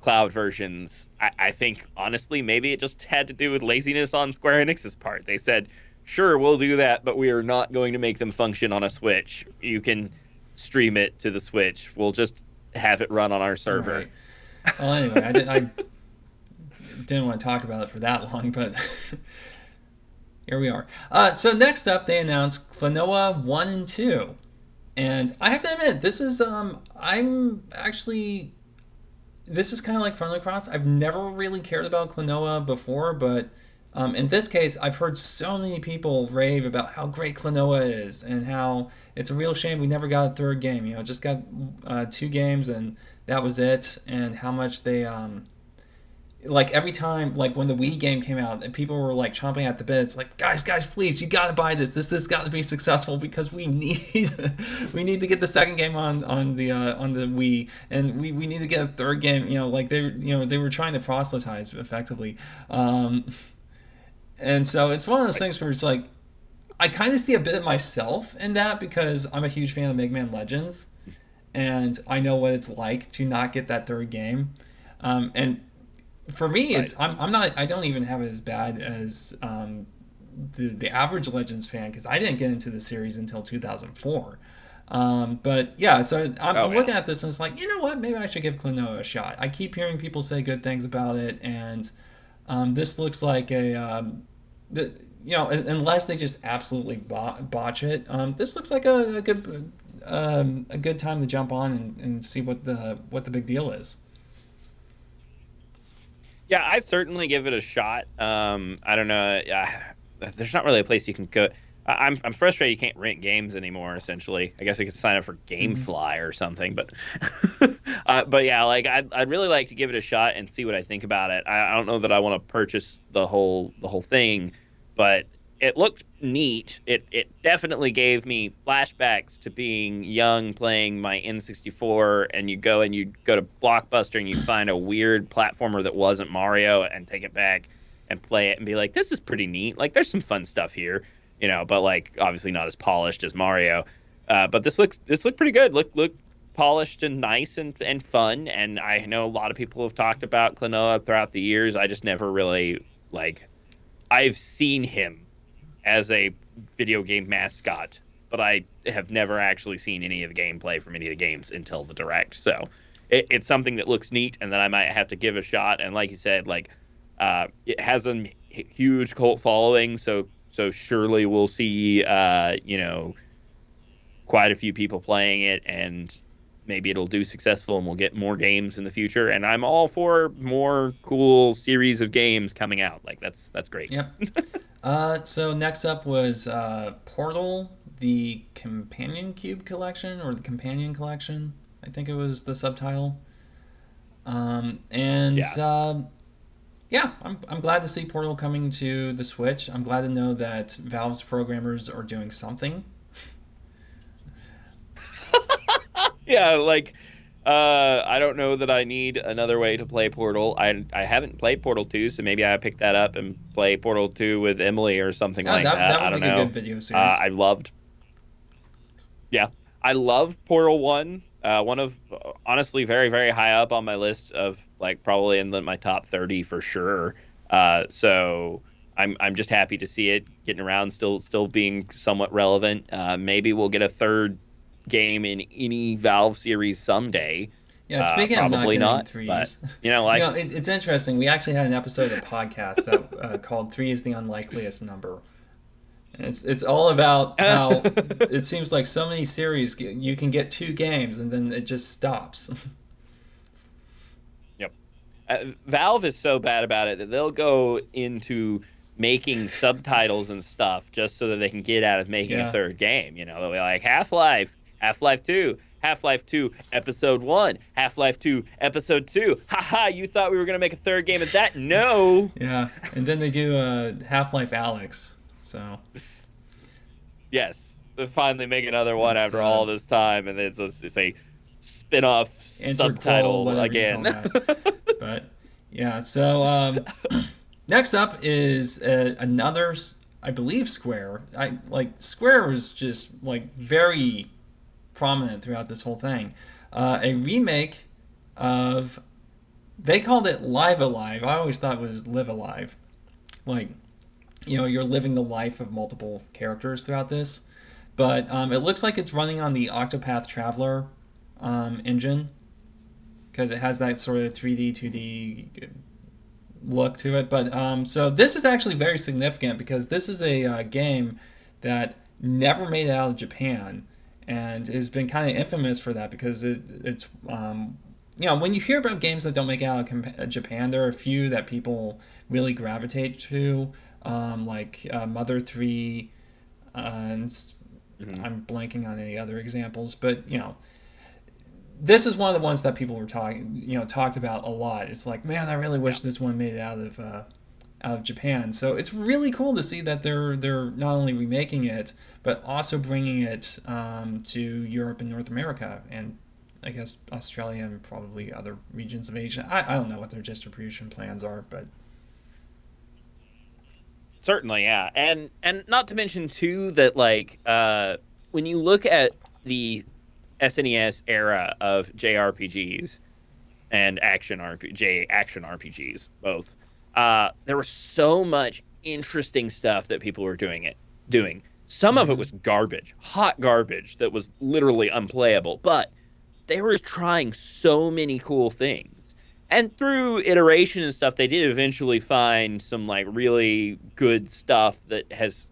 cloud versions. I think honestly, maybe it just had to do with laziness on Square Enix's part. They said, "Sure, we'll do that, but we are not going to make them function on a Switch. You can stream it to the Switch. We'll just have it run on our All server." right. Well, anyway, I didn't want to talk about it for that long, but here we are. So next up, they announced Klonoa 1 and 2. And I have to admit, this is this is kind of like Frodo Cross. I've never really cared about Klonoa before, but in this case, I've heard so many people rave about how great Klonoa is and how it's a real shame we never got a third game. Just got 2 games and that was it. And how much they like every time, like when the Wii game came out and people were like chomping at the bit, it's like, guys, please, you gotta buy this. This has got to be successful because we need we need to get the second game on the Wii, and we need to get a third game. Like they were trying to proselytize effectively, and so it's one of those things where it's like I kind of see a bit of myself in that because I'm a huge fan of Mega Man Legends, and I know what it's like to not get that third game, and for me, Right. it's I'm not I don't even have it as bad as the average Legends fan because I didn't get into the series until 2004. But yeah, so I'm looking at this and it's like, you know what? Maybe I should give Klonoa a shot. I keep hearing people say good things about it, and this looks like unless they just absolutely botch it, this looks like a good time to jump on and see what the big deal is. Yeah, I'd certainly give it a shot. I don't know. There's not really a place you can go. I'm frustrated you can't rent games anymore. Essentially, I guess I could sign up for Mm-hmm. GameFly or something. But but yeah, like I'd really like to give it a shot and see what I think about it. I don't know that I want to purchase the whole thing, but it looked neat. It definitely gave me flashbacks to being young playing my N64, and you go to Blockbuster and you find a weird platformer that wasn't Mario and take it back and play it and be like, this is pretty neat. Like there's some fun stuff here, but like obviously not as polished as Mario. But this looked pretty good. Look polished and nice and fun. And I know a lot of people have talked about Klonoa throughout the years. I just never really like. I've seen him as a video game mascot, but I have never actually seen any of the gameplay from any of the games until the Direct. So it's something that looks neat and that I might have to give a shot. And like you said, like it has a huge cult following, so surely we'll see quite a few people playing it, and maybe it'll do successful and we'll get more games in the future. And I'm all for more cool series of games coming out. Like that's great. Yep. So next up was Portal, the Companion Cube Collection, or the Companion Collection. I think it was the subtitle. And Yeah. yeah, I'm glad to see Portal coming to the Switch. I'm glad to know that Valve's programmers are doing something. Yeah, like I don't know that I need another way to play Portal. I haven't played Portal 2, so maybe I pick that up and play Portal 2 with Emily or something Yeah, like that. that I would don't make a know. good video series. I loved Yeah. I love Portal 1. One of honestly very very high up on my list of like probably in my top 30 for sure. So I'm just happy to see it getting around, still being somewhat relevant. Maybe we'll get a third game in any Valve series someday. Yeah, speaking of not Probably getting not, but threes, like it's interesting. We actually had an episode of the podcast that called "3 is the unlikeliest number." And it's all about how it seems like so many series you can get 2 games and then it just stops. Yep. Valve is so bad about it that they'll go into making subtitles and stuff just so that they can get out of making a Yeah. third game. They'll be like Half-Life 2, Half-Life 2 Episode 1, Half-Life 2 Episode 2. Haha, you thought we were going to make a third game of that? No. Yeah, and then they do Half-Life Alex. So Yes, they finally make another one it's after all this time, and it's a spin-off Interquel, subtitle whatever you again. call that. But yeah, so next up is another, I believe, Square. Square was just like very prominent throughout this whole thing. A remake of, they called it Live Alive. I always thought it was Live Alive. Like, you're living the life of multiple characters throughout this. But it looks like it's running on the Octopath Traveler engine, because it has that sort of 3D, 2D look to it. But so this is actually very significant, because this is a game that never made it out of Japan, and has been kind of infamous for that, because it's when you hear about games that don't make it out of Japan, there are a few that people really gravitate to, like Mother 3, and I'm blanking on any other examples, but this is one of the ones that people were talked about a lot. It's like, man, I really wish this one made it out of Japan. So it's really cool to see that they're not only remaking it, but also bringing it to Europe and North America, and I guess Australia and probably other regions of Asia. I don't know what their distribution plans are, but Certainly, yeah. And not to mention too that when you look at the SNES era of JRPGs and action RPGs both, there was so much interesting stuff that people were doing. Some of it was garbage, hot garbage that was literally unplayable, but they were trying so many cool things. And through iteration and stuff, they did eventually find some really good stuff that has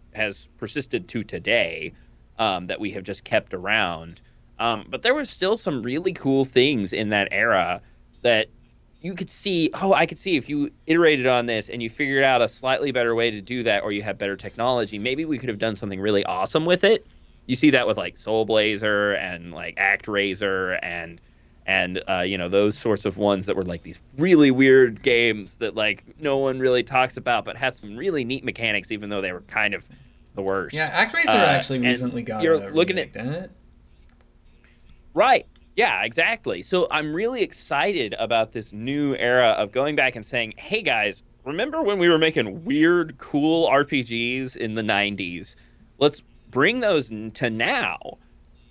persisted to today, that we have just kept around. But there were still some really cool things in that era that you could see. Oh, I could see if you iterated on this and you figured out a slightly better way to do that, or you have better technology, maybe we could have done something really awesome with it. You see that with Soul Blazer and ActRaiser and those sorts of ones that were these really weird games that no one really talks about, but had some really neat mechanics, even though they were kind of the worst. Yeah, ActRaiser actually recently got a remake, didn't it? Right. Yeah, exactly. So I'm really excited about this new era of going back and saying, hey guys, remember when we were making weird, cool RPGs in the 90s? Let's bring those to now.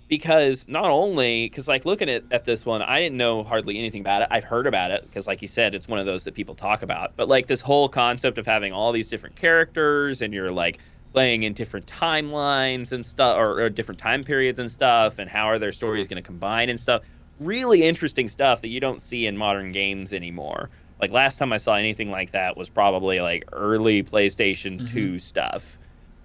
Because looking at this one, I didn't know hardly anything about it. I've heard about it because, like you said, it's one of those that people talk about. But this whole concept of having all these different characters, and you're playing in different timelines and stuff, or different time periods and stuff, and how are their stories going to combine and stuff. Really interesting stuff that you don't see in modern games anymore. Last time I saw anything like that was probably early PlayStation 2 stuff.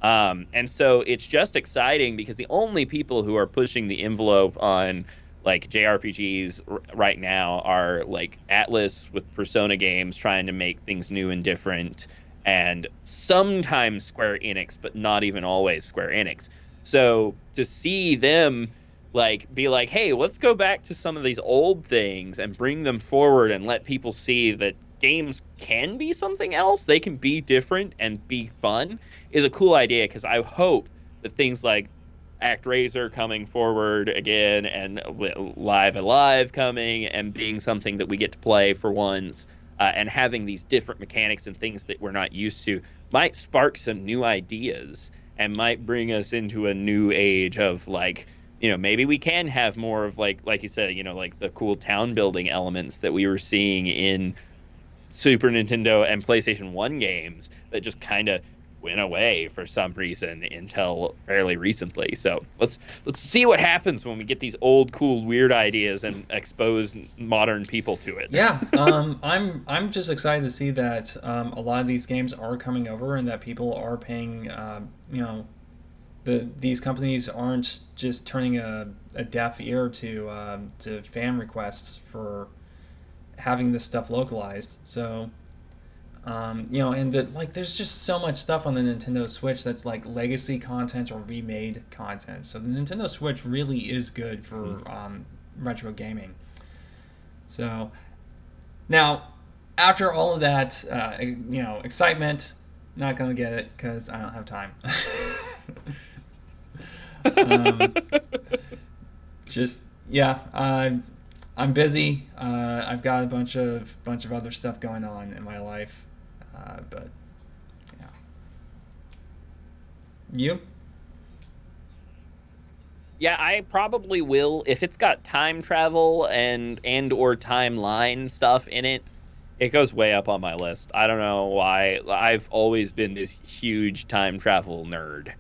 And so it's just exciting because the only people who are pushing the envelope on JRPGs right now are Atlas with Persona games trying to make things new and different, and sometimes Square Enix, but not even always Square Enix. So to see them be hey, let's go back to some of these old things and bring them forward and let people see that games can be something else, they can be different and be fun, is a cool idea. Because I hope that things like ActRaiser coming forward again, and Live Alive coming and being something that we get to play for once, and having these different mechanics and things that we're not used to, might spark some new ideas and might bring us into a new age of maybe we can have more of like you said, the cool town building elements that we were seeing in Super Nintendo and PlayStation 1 games that just kind of went away for some reason until fairly recently. So let's see what happens when we get these old, cool, weird ideas and expose modern people to it. Yeah, I'm just excited to see that a lot of these games are coming over, and that people are paying. These companies aren't just turning a deaf ear to fan requests for having this stuff localized. So And there's just so much stuff on the Nintendo Switch that's like legacy content or remade content. So the Nintendo Switch really is good for retro gaming. So now, after all of that, excitement, not gonna get it because I don't have time. I'm busy. I've got a bunch of other stuff going on in my life, but yeah. You? Yeah, I probably will if it's got time travel and or timeline stuff in it. It goes way up on my list. I don't know why. I've always been this huge time travel nerd.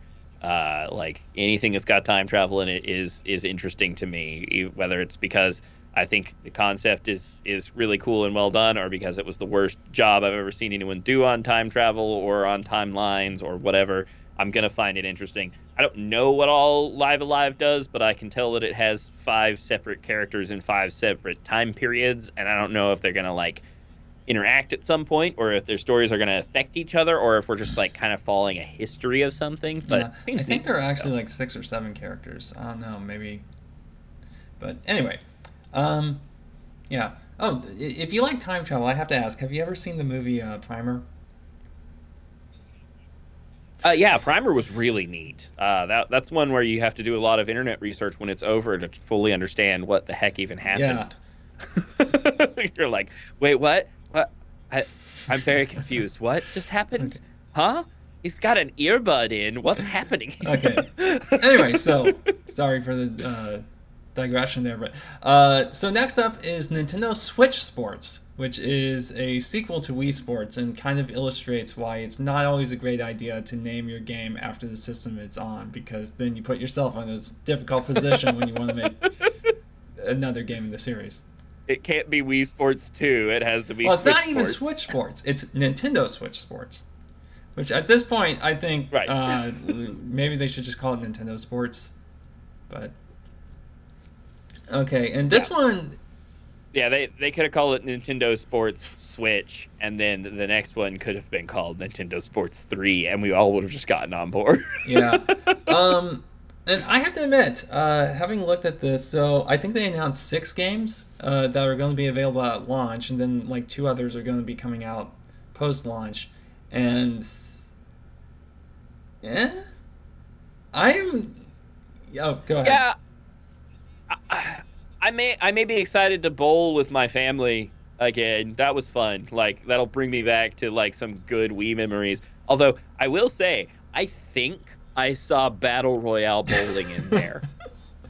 Like anything that's got time travel in it is interesting to me, whether it's because I think the concept is really cool and well done, or because it was the worst job I've ever seen anyone do on time travel or on timelines or whatever. I'm gonna find it interesting. I don't know what all Live Alive does, but I can tell that it has 5 separate characters in 5 separate time periods, and I don't know if they're gonna like interact at some point, or if their stories are going to affect each other, or if we're just like kind of following a history of something. But yeah, I think there are actually like 6 or 7 characters. I don't know, maybe. But anyway, yeah. Oh, if you like time travel, I have to ask: have you ever seen the movie Primer? Yeah, Primer was really neat. That's one where you have to do a lot of internet research when it's over to fully understand what the heck even happened. Yeah. You're like, wait, what? What? I'm very confused. What just happened? Okay. Huh? He's got an earbud in. What's happening? Okay. Anyway, so sorry for the digression there, but so next up is Nintendo Switch Sports, which is a sequel to Wii Sports and kind of illustrates why it's not always a great idea to name your game after the system it's on, because then you put yourself in this difficult position when you want to make another game in the series. It can't be Wii Sports 2. It has to be Well, it's Switch not even Sports. Switch Sports. It's Nintendo Switch Sports. Which at this point, I think maybe they should just call it Nintendo Sports. But okay, and this one... Yeah, they could have called it Nintendo Sports Switch, and then the next one could have been called Nintendo Sports 3, and we all would have just gotten on board. Yeah. And I have to admit, having looked at this, so I think they announced 6 games that are going to be available at launch, and then like 2 others are going to be coming out post-launch. And I'm... Oh, go ahead. Yeah, I may be excited to bowl with my family again. That was fun. Like, that'll bring me back to like some good Wii memories. Although I will say, I think I saw Battle Royale bowling in there.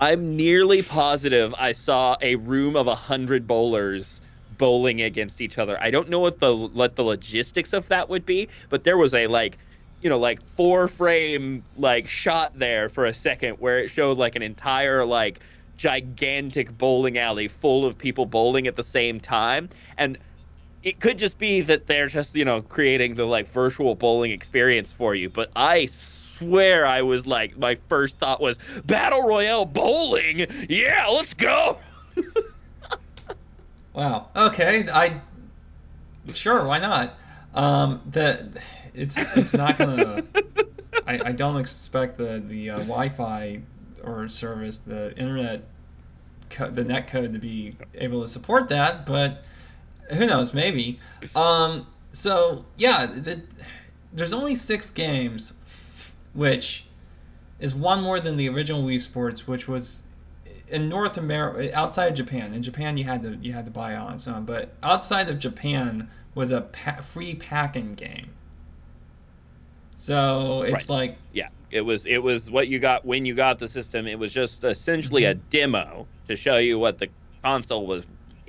I'm nearly positive I saw a room of 100 bowlers bowling against each other. I don't know what the logistics of that would be, but there was a 4-frame shot there for a second where it showed like an entire gigantic bowling alley full of people bowling at the same time. And it could just be that they're just, creating the virtual bowling experience for you. But I swear I was my first thought was Battle Royale bowling. Yeah, let's go. Wow. Okay. Sure. Why not? It's not gonna. I don't expect the Wi-Fi or service, the internet, the net code to be able to support that, but who knows? Maybe. So yeah, there's only 6 games, which is one more than the original Wii Sports, which was in North America, outside of Japan. In Japan, you had to buy on some, but outside of Japan was a free packing game. So it's it was what you got when you got the system. It was just essentially a demo to show you what the console was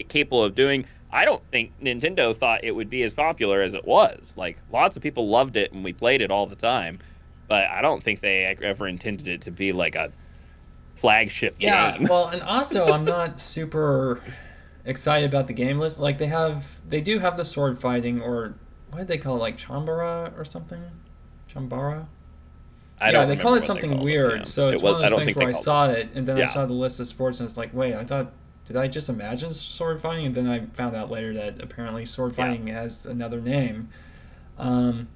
capable of doing. I don't think Nintendo thought it would be as popular as it was. Lots of people loved it and we played it all the time, but I don't think they ever intended it to be like a flagship game. Yeah, well, and also I'm not super excited about the game list. They do have the sword fighting, or what did they call it, Chambara or something? Chambara? They call it something weird. Yeah. So it's one of those things where I saw it, and then I saw the list of sports, and it's like, wait, did I just imagine sword fighting? And then I found out later that apparently sword fighting has another name. Um,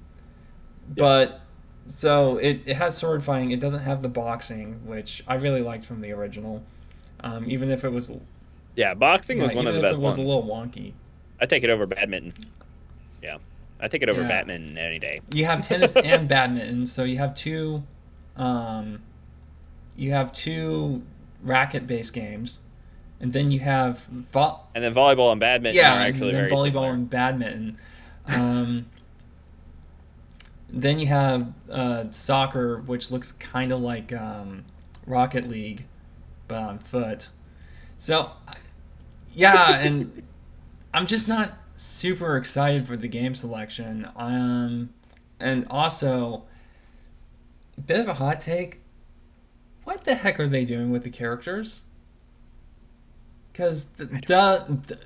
but so it has sword fighting. It doesn't have the boxing, which I really liked from the original. Even if it was Yeah, boxing yeah, was one of even the if it best was a ones. little wonky. I take it over badminton. Yeah, I take it over Yeah, badminton any day. you have tennis and badminton, so um, you have two racket-based games, and then you have And then volleyball and badminton are yeah, and actually then very volleyball similar. and badminton. Um, then you have soccer, which looks kind of like Rocket League, but on foot. So yeah, and I'm just not super excited for the game selection. And also, a bit of a hot take. What the heck are they doing with the characters? Because I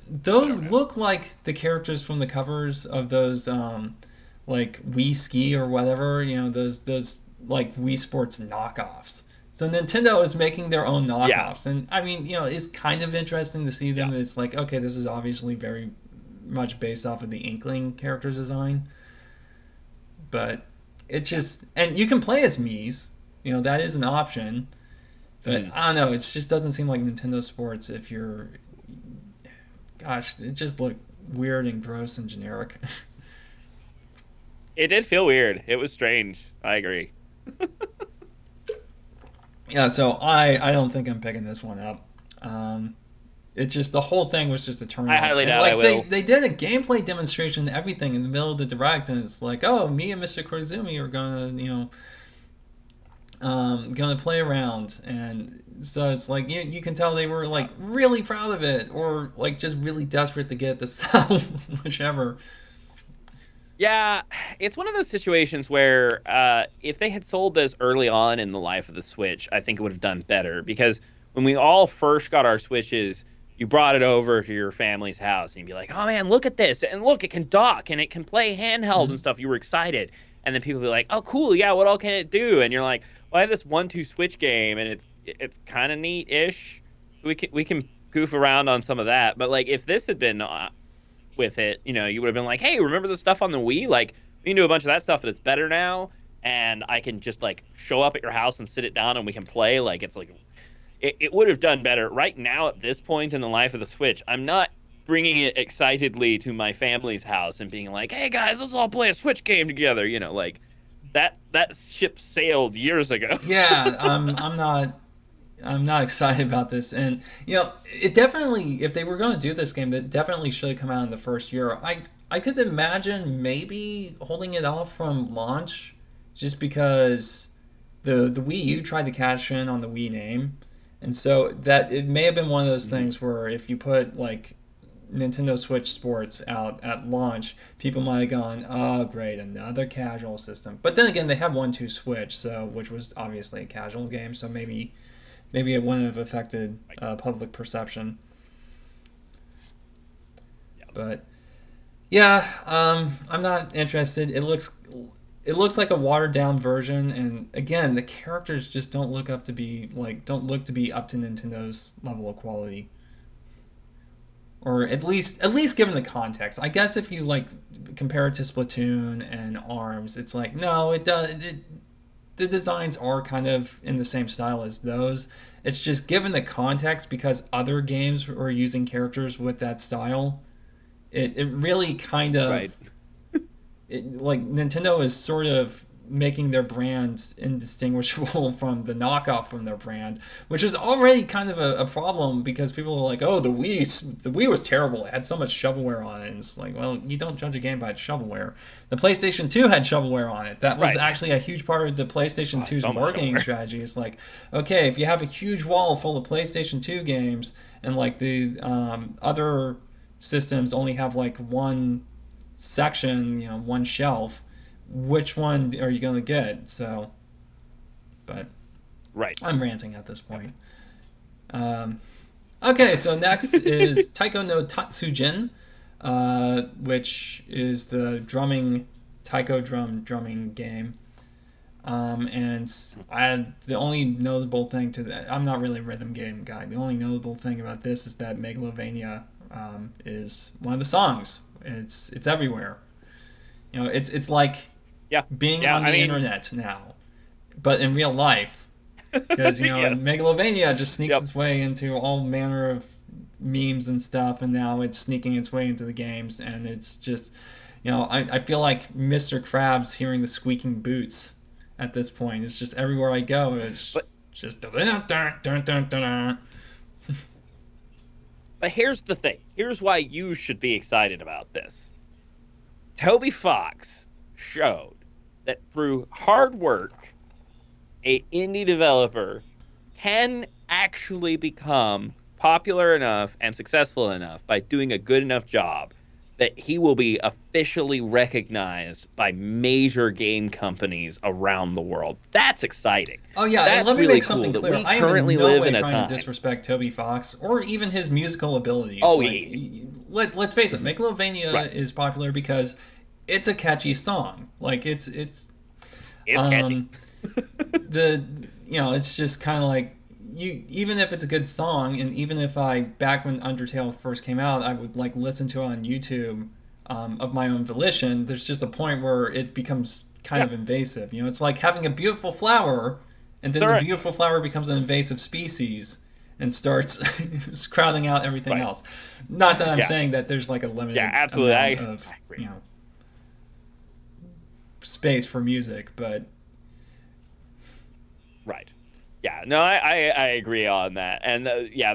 those don't know. look like the characters from the covers of those like Wii Ski or whatever. You know, those like Wii Sports knockoffs. So Nintendo is making their own Yeah, knockoffs, and I mean, you know, it's kind of interesting to see yeah, them. It's like, okay, this is obviously very much based off of the Inkling character design, but it yeah. just and you can play as Mii's. You know, that is an option. But Mhm. I don't know. It just doesn't seem like Nintendo Sports. If you're, gosh, it just looked weird and gross and generic. It did feel weird. It was strange. I agree. Yeah, so I don't think I'm picking this one up. Um, it just the whole thing was just a I turnoff, highly and doubt I like they will. they did a gameplay demonstration and everything in the middle of the direct, and it's like, oh, me and Mr. Koizumi are gonna gonna play around, and so it's like you can tell they were like really proud of it, or like just really desperate to get this out, whichever. Yeah, it's one of those situations where if they had sold this early on in the life of the Switch, I think it would have done better. Because when we all first got our Switches, you brought it over to your family's house and you'd be like, "Oh man, look at this! And look, it can dock and it can play handheld and Mhm. stuff." You were excited, and then people would be like, "Oh, cool! Yeah, what all can it do?" And you're like, "Well, I have this 1-2 Switch game, and it's kind of neat-ish. We can goof around on some of that." But like, if this had been with it, you would have been like, hey, remember the stuff on the Wii? Like, we can do a bunch of that stuff, but it's better now. And I can just like show up at your house and sit it down and we can play. Like, it's like, it would have done better. Right now, at this point in the life of the Switch, I'm not bringing it excitedly to my family's house and being like, hey guys, let's all play a Switch game together. Like that ship sailed years ago. Yeah, I'm not excited about this, and you know, it definitely if they were going to do this game, that definitely should have come out in the first year. I could imagine maybe holding it off from launch, just because the Wii U tried to cash in on the Wii name, and so that it may have been one of those Mhm. things where if you put like Nintendo Switch Sports out at launch, people might have gone, "Oh, great, another casual system." But then again, they have 1-2 Switch, so which was obviously a casual game, so maybe it wouldn't have affected Right. public perception. Yeah. But yeah, I'm not interested. It looks like a watered down version, and again, the characters just don't look to be up to Nintendo's level of quality, or at least given the context. I guess if you like compare it to Splatoon and Arms, it's like no, it does. The designs are kind of in the same style as those. It's just given the context because other games were using characters with that style. It really kind Right. of like Nintendo is sort of making their brand indistinguishable from the knockoff from their brand, which is already kind of a problem because people are like, "Oh, the Wii was terrible. It had so much shovelware on it." And it's like, well, you don't judge a game by its shovelware. The PlayStation 2 had shovelware on it. That was Right. actually a huge part of the PlayStation Oh, 2's so much marketing shovelware. strategy. It's like, okay, if you have a huge wall full of PlayStation 2 games and like the other systems only have like one section, one shelf, which one are you going to get? So, but Right. I'm ranting at this point. Um, okay, so next is Taiko no Tatsujin, which is the Taiko drumming game. And the only notable thing to that, I'm not really a rhythm game guy. The only notable thing about this is that Megalovania is one of the songs. It's everywhere. You know, it's like Yeah. being Yeah. on the internet now, but in real life. Because, you know, Yes. Megalovania just sneaks Yep. its way into all manner of memes and stuff, and now it's sneaking its way into the games, and it's just, you know, I feel like Mr. Krabs hearing the squeaking boots at this point. It's just everywhere I go, it's But just dun, dun, dun, dun, dun. but here's the thing. Here's why you should be excited about this. Toby Fox showed that through hard work, a indie developer can actually become popular enough and successful enough by doing a good enough job that he will be officially recognized by major game companies around the world. That's exciting. Oh yeah, and That's let me really make cool something that clear. we I am in currently no live way in a trying to time. disrespect Toby Fox or even his musical abilities. Oh, Like, yeah. let's face it, Megalovania Right. is popular because it's a catchy song. Like It's catchy. the you know, it's just kind of like, you, even if it's a good song, and even if I, back when Undertale first came out, I would like listen to it on YouTube, of my own volition. There's just a point where it becomes kind Yeah. of invasive. You know, it's like having a beautiful flower, and then the Sorry. beautiful flower becomes an invasive species and starts crowding out everything Right. else. Not that I'm Yeah. saying that there's like a limited Yeah, absolutely. amount of, I agree. you know, space for music, but Right. Yeah. No, I agree on that. And yeah,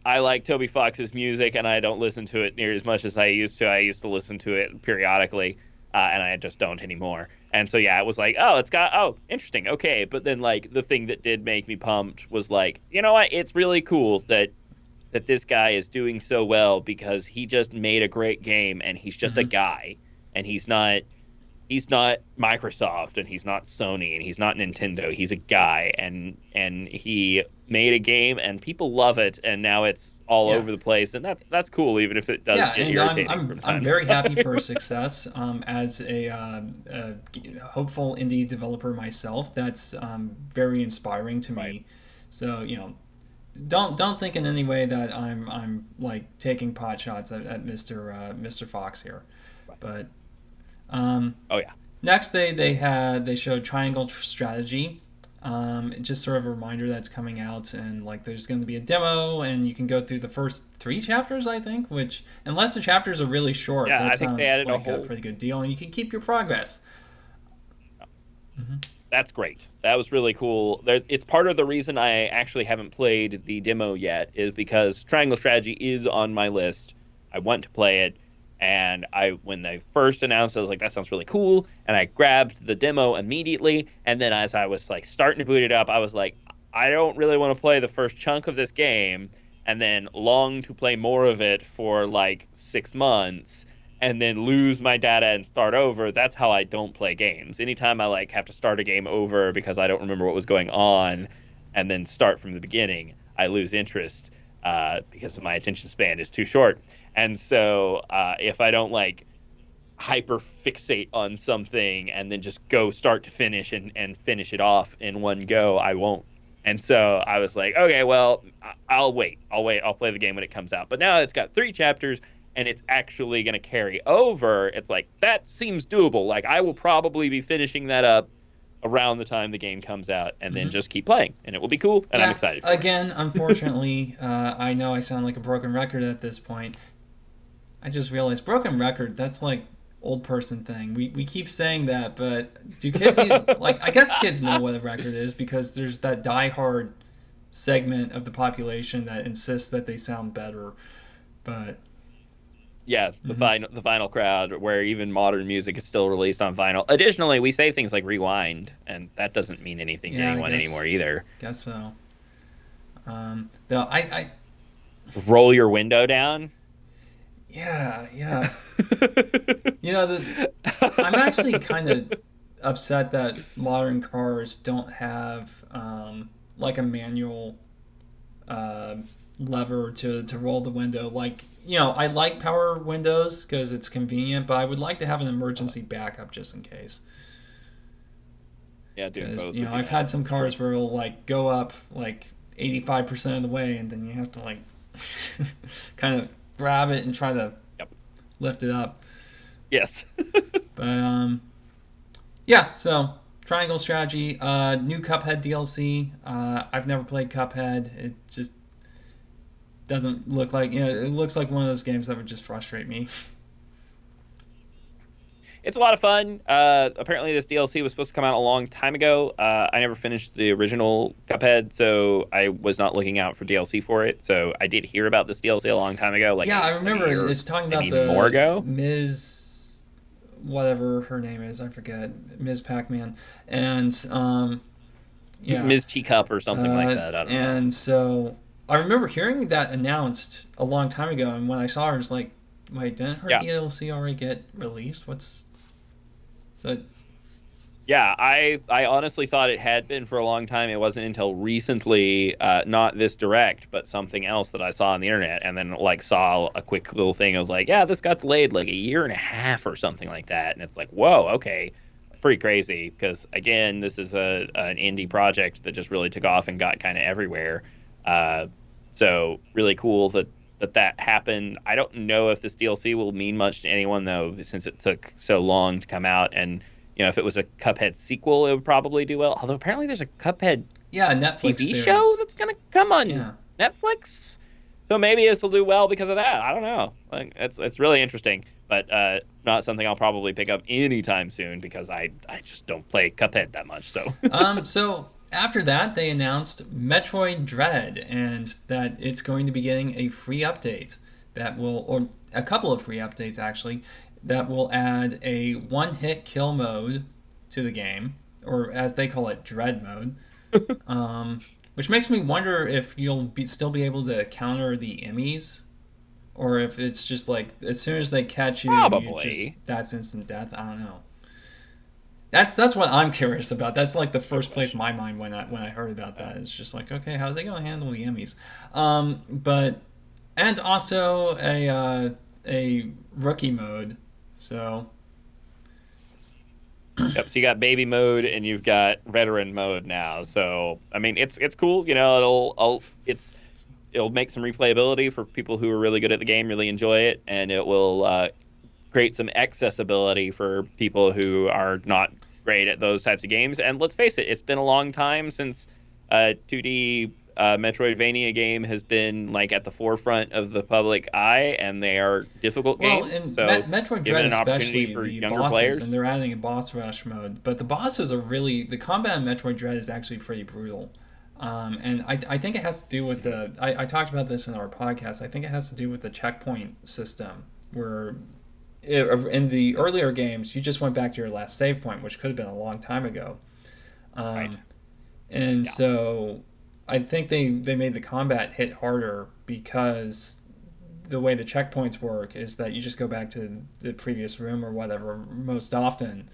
I like Toby Fox's music, and I don't listen to it near as much as I used to. I used to listen to it periodically, and I just don't anymore. And so yeah, it was like, oh, it's got, oh, interesting, okay. But then like the thing that did make me pumped was like, you know what? It's really cool that this guy is doing so well because he just made a great game, and he's just a mhm. guy, and he's not Microsoft, and he's not Sony, and he's not Nintendo. He's a guy, and he made a game, and people love it, and now it's all Yeah. over the place, and that's cool, even if it does Yeah, get and irritating from I'm time very to happy time. for his success, as a hopeful indie developer myself. That's very inspiring to Right. me. So, you know, don't think in any way that I'm like taking pot shots at Mr. Fox here. Right. But um, Oh yeah. next they showed Triangle Strategy. Just sort of a reminder that's coming out, and like there's going to be a demo, and you can go through the first 3 chapters, I think. Which, unless the chapters are really short, Yeah, I that think they sounds added a like a whole. pretty good deal, and you can keep your progress. That's great. That was really cool. It's part of the reason I actually haven't played the demo yet is because Triangle Strategy is on my list. I want to play it, and when they first announced it, I was like, that sounds really cool, and I grabbed the demo immediately, and then as I was like starting to boot it up, I was like, I don't really want to play the first chunk of this game, and then long to play more of it for like 6 months, and then lose my data and start over. That's how I don't play games. Anytime I like have to start a game over because I don't remember what was going on and then start from the beginning, I lose interest, because my attention span is too short. And so if I don't like hyper fixate on something and then just go start to finish and finish it off in one go, I won't. And so I was like, okay, well, I'll wait. I'll play the game when it comes out. But now it's got 3 chapters, and it's actually going to carry over. It's like, that seems doable. Like, I will probably be finishing that up around the time the game comes out, and then Hmm. just keep playing, and it will be cool, and I'm Yeah. excited for Again, unfortunately, I know I sound like a broken record at this point. I just realized broken record. That's like old person thing. We keep saying that, but do kids like? I guess kids know what a record is because there's that diehard segment of the population that insists that they sound better. But Yeah, mhm. the vinyl crowd, where even modern music is still released on vinyl. Additionally, we say things like rewind, and that doesn't mean anything to Yeah, I anyone anymore either. guess so. Though I Roll your window down. yeah. You know, I'm actually kind of upset that modern cars don't have like a manual uh, lever to roll the window. Like, you know, I like power windows because it's convenient, but I would like to have an emergency backup just in case. Yeah, doing Because, both you would know, be I've had nice some for sure. cars where it'll like go up like 85% of the way, and then you have to like kind of grab it and try to Yep. lift it up. Yes. But yeah. So Triangle Strategy, new Cuphead DLC. I've never played Cuphead. It just doesn't look like, it looks like one of those games that would just frustrate me. It's a lot of fun. Apparently, this DLC was supposed to come out a long time ago. I never finished the original Cuphead, so I was not looking out for DLC for it. So I did hear about this DLC a long time ago, Yeah, I remember a year, it's talking maybe about even more the ago. Ms. whatever her name is, I forget, Ms. Pac-Man, and yeah, Ms. Teacup or something like that. I don't know. and so I remember hearing that announced a long time ago, and when I saw her, I was like, wait, didn't her Yeah. DLC already get released? So Yeah, I honestly thought it had been for a long time. It wasn't until recently, not this direct, but something else that I saw on the internet, and then like saw a quick little thing. I was like, yeah, this got delayed like a year and a half or something like that, and it's like, whoa, okay, pretty crazy. Because again, this is an indie project that just really took off and got kind of everywhere. Uh, so really cool that happened. I don't know if this DLC will mean much to anyone though, since it took so long to come out. And if it was a Cuphead sequel, it would probably do well. Although apparently there's a Cuphead yeah, Netflix TV series. show that's gonna come on Yeah. Netflix. So maybe this will do well because of that. I don't know. Like it's really interesting, but not something I'll probably pick up anytime soon because I just don't play Cuphead that much. So So after that, they announced Metroid Dread, and that it's going to be getting a free update that will, or a couple of free updates actually, that will add a one-hit kill mode to the game, or as they call it, Dread mode. Which makes me wonder if you'll still be able to counter the Emmys, or if it's just like as soon as they catch you, probably that's instant death. I don't know. That's what I'm curious about. That's like the first place my mind went at when I heard about that. It's just like, okay, how are they going to handle the Emmys? But and also a rookie mode. So Yep. So you got baby mode and you've got veteran mode now. So I mean, it's cool. It'll make some replayability for people who are really good at the game, really enjoy it, and it will create some accessibility for people who are not great at those types of games. And let's face it, it's been a long time since a 2D Metroidvania game has been like at the forefront of the public eye, and they are difficult games. And So Metroid given Dread, an opportunity especially for the younger bosses, players. and they're adding a boss rush mode. But the bosses are the combat in Metroid Dread is actually pretty brutal. And I think it has to do with I talked about this in our podcast. I think it has to do with the checkpoint system, where in the earlier games, you just went back to your last save point, which could have been a long time ago. Right. And Yeah. so I think they made the combat hit harder because the way the checkpoints work is that you just go back to the previous room or whatever most often.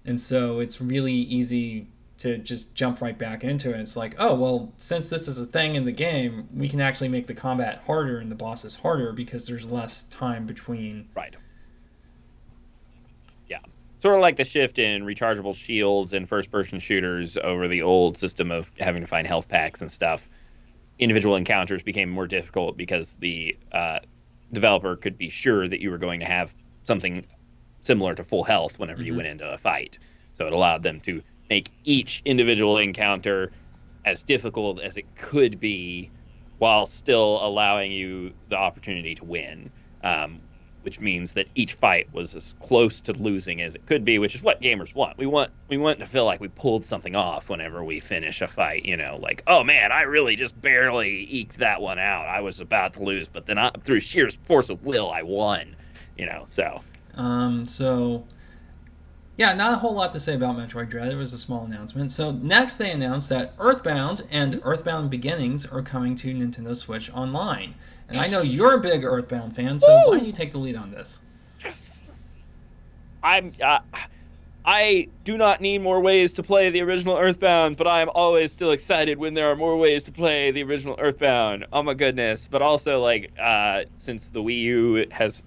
And so it's really easy to just jump right back into it. It's like, oh, well, since this is a thing in the game, we can actually make the combat harder and the bosses harder because there's less time between. Right. Yeah. Sort of like the shift in rechargeable shields and first-person shooters over the old system of having to find health packs and stuff. Individual encounters became more difficult because the developer could be sure that you were going to have something similar to full health whenever you went into a fight. So it allowed them to make each individual encounter as difficult as it could be while still allowing you the opportunity to win. Which means that each fight was as close to losing as it could be, which is what gamers want. We want to feel like we pulled something off whenever we finish a fight. Like, oh man, I really just barely eked that one out. I was about to lose, but then through sheer force of will, I won. So. So yeah, not a whole lot to say about Metroid Dread. It was a small announcement. So next they announced that Earthbound and Earthbound Beginnings are coming to Nintendo Switch Online. And I know you're a big Earthbound fan, so why don't you take the lead on this? I do not need more ways to play the original Earthbound, but I am always still excited when there are more ways to play the original Earthbound. Oh my goodness. But also, since the Wii U has,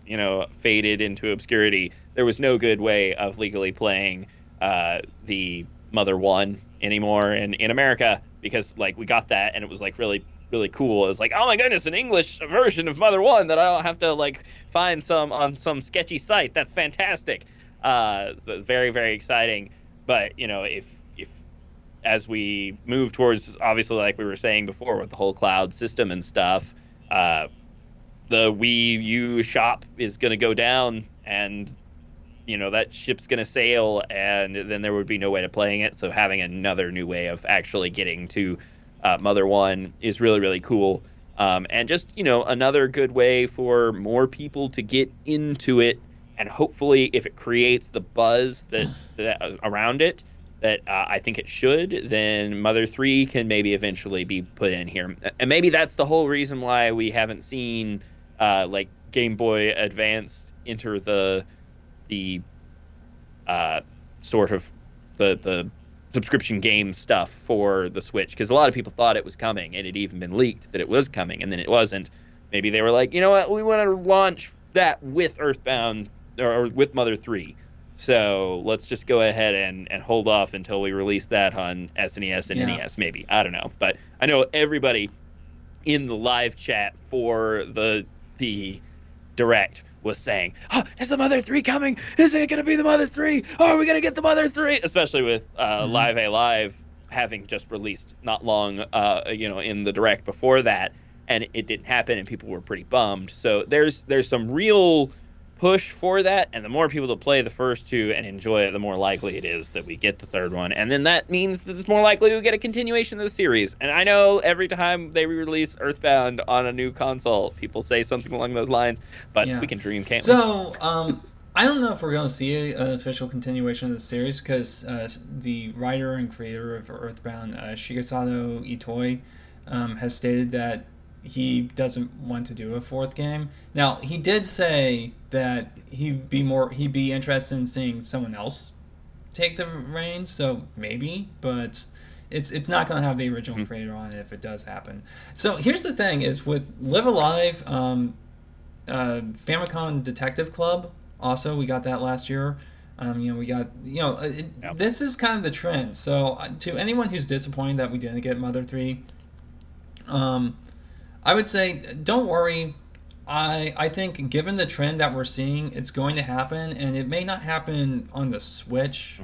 faded into obscurity, there was no good way of legally playing the Mother 1 anymore in America because, we got that and it was, really really cool. It's like, oh my goodness, an English version of Mother 1 that I don't have to like find some on some sketchy site. That's fantastic. So it's very, very exciting. But if as we move towards, obviously, like we were saying before, with the whole cloud system and stuff, the Wii U shop is going to go down, and that ship's going to sail, and then there would be no way to playing it. So having another new way of actually getting to Mother 1 is really, really cool. And just, another good way for more people to get into it. And hopefully, if it creates the buzz that around it, that I think it should, then Mother 3 can maybe eventually be put in here. And maybe that's the whole reason why we haven't seen like Game Boy Advance enter the sort of the subscription game stuff for the Switch, because a lot of people thought it was coming, and it even been leaked that it was coming, and then it wasn't. Maybe they were like, you know what, we want to launch that with Earthbound or with Mother 3. So let's just go ahead and hold off until we release that on SNES and NES, maybe. I don't know. But I know everybody in the live chat for the Direct was saying, oh, is the Mother 3 coming? Is it going to be the Mother 3? Oh, are we going to get the Mother 3? Especially with Live A Live having just released not long, in the Direct before that, and it didn't happen, and people were pretty bummed. So there's some real push for that, and the more people that play the first two and enjoy it, the more likely it is that we get the third one, and then that means that it's more likely we get a continuation of the series. And I know every time they re-release Earthbound on a new console, people say something along those lines, but we can dream, can't we? So, I don't know if we're going to see an official continuation of the series, because the writer and creator of Earthbound, Shigesato Itoi, has stated that he doesn't want to do a fourth game. Now, he did say that he'd be interested in seeing someone else take the reins, so maybe, but it's not going to have the original creator on it if it does happen. So here's the thing, is with Live Alive, Famicom Detective Club, also, we got that last year. We got, this is kind of the trend. So to anyone who's disappointed that we didn't get Mother 3, I would say, don't worry. I think given the trend that we're seeing, it's going to happen, and it may not happen on the Switch,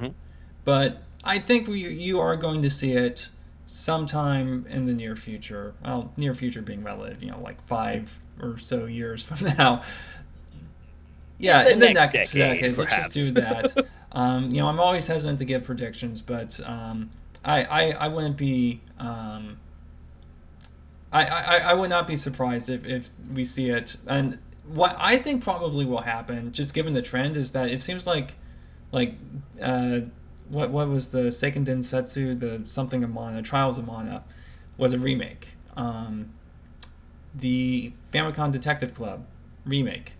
but I think you are going to see it sometime in the near future. Well, near future being relative, like 5 or so years from now. Yeah, in the next decade, let's just do that. I'm always hesitant to give predictions, but I wouldn't be... I would not be surprised if we see it. And what I think probably will happen, just given the trend, is that it seems like what was the Seiken Densetsu, the something of Mana, Trials of Mana, was a remake. The Famicom Detective Club, remake.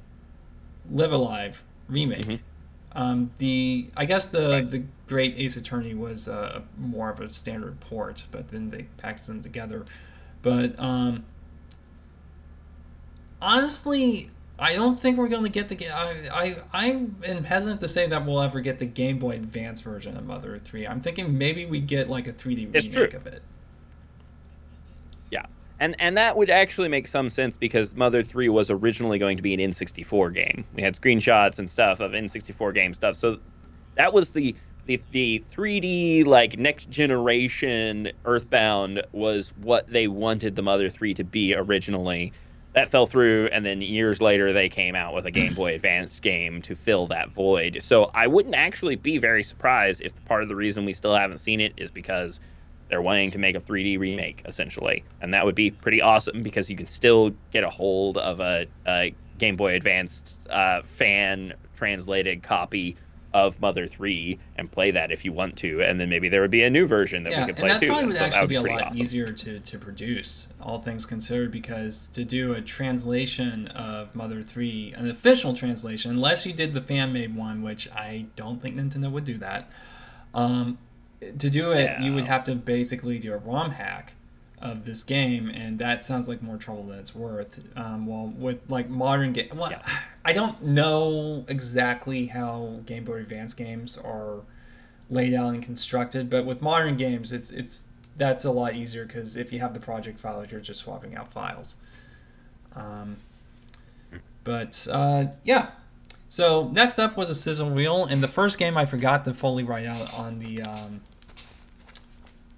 Live Alive, remake. I guess the Great Ace Attorney was more of a standard port, but then they packaged them together. But honestly, I don't think we're going to get the... I am hesitant to say that we'll ever get the Game Boy Advance version of Mother 3. I'm thinking maybe we'd get like a 3D remake of it. Yeah, and that would actually make some sense, because Mother 3 was originally going to be an N64 game. We had screenshots and stuff of N64 game stuff. So that was the 3D, like, next generation Earthbound was what they wanted the Mother 3 to be originally. That fell through, and then years later they came out with a Game Boy Advance game to fill that void. So I wouldn't actually be very surprised if part of the reason we still haven't seen it is because they're wanting to make a 3D remake, essentially. And that would be pretty awesome, because you can still get a hold of a Game Boy Advance fan-translated copy of Mother 3 and play that if you want to, and then maybe there would be a new version that we could play too. And that probably would actually be a lot awesome. Easier to produce, all things considered, because to do a translation of Mother 3, an official translation, unless you did the fan-made one, which I don't think Nintendo would do that, to do it, you would have to basically do a ROM hack of this game, and that sounds like more trouble than it's worth. Well, with like modern game, I don't know exactly how Game Boy Advance games are laid out and constructed, but with modern games, it's that's a lot easier because if you have the project files, you're just swapping out files. Yeah. So next up was a sizzle reel, and the first game I forgot to fully write out on the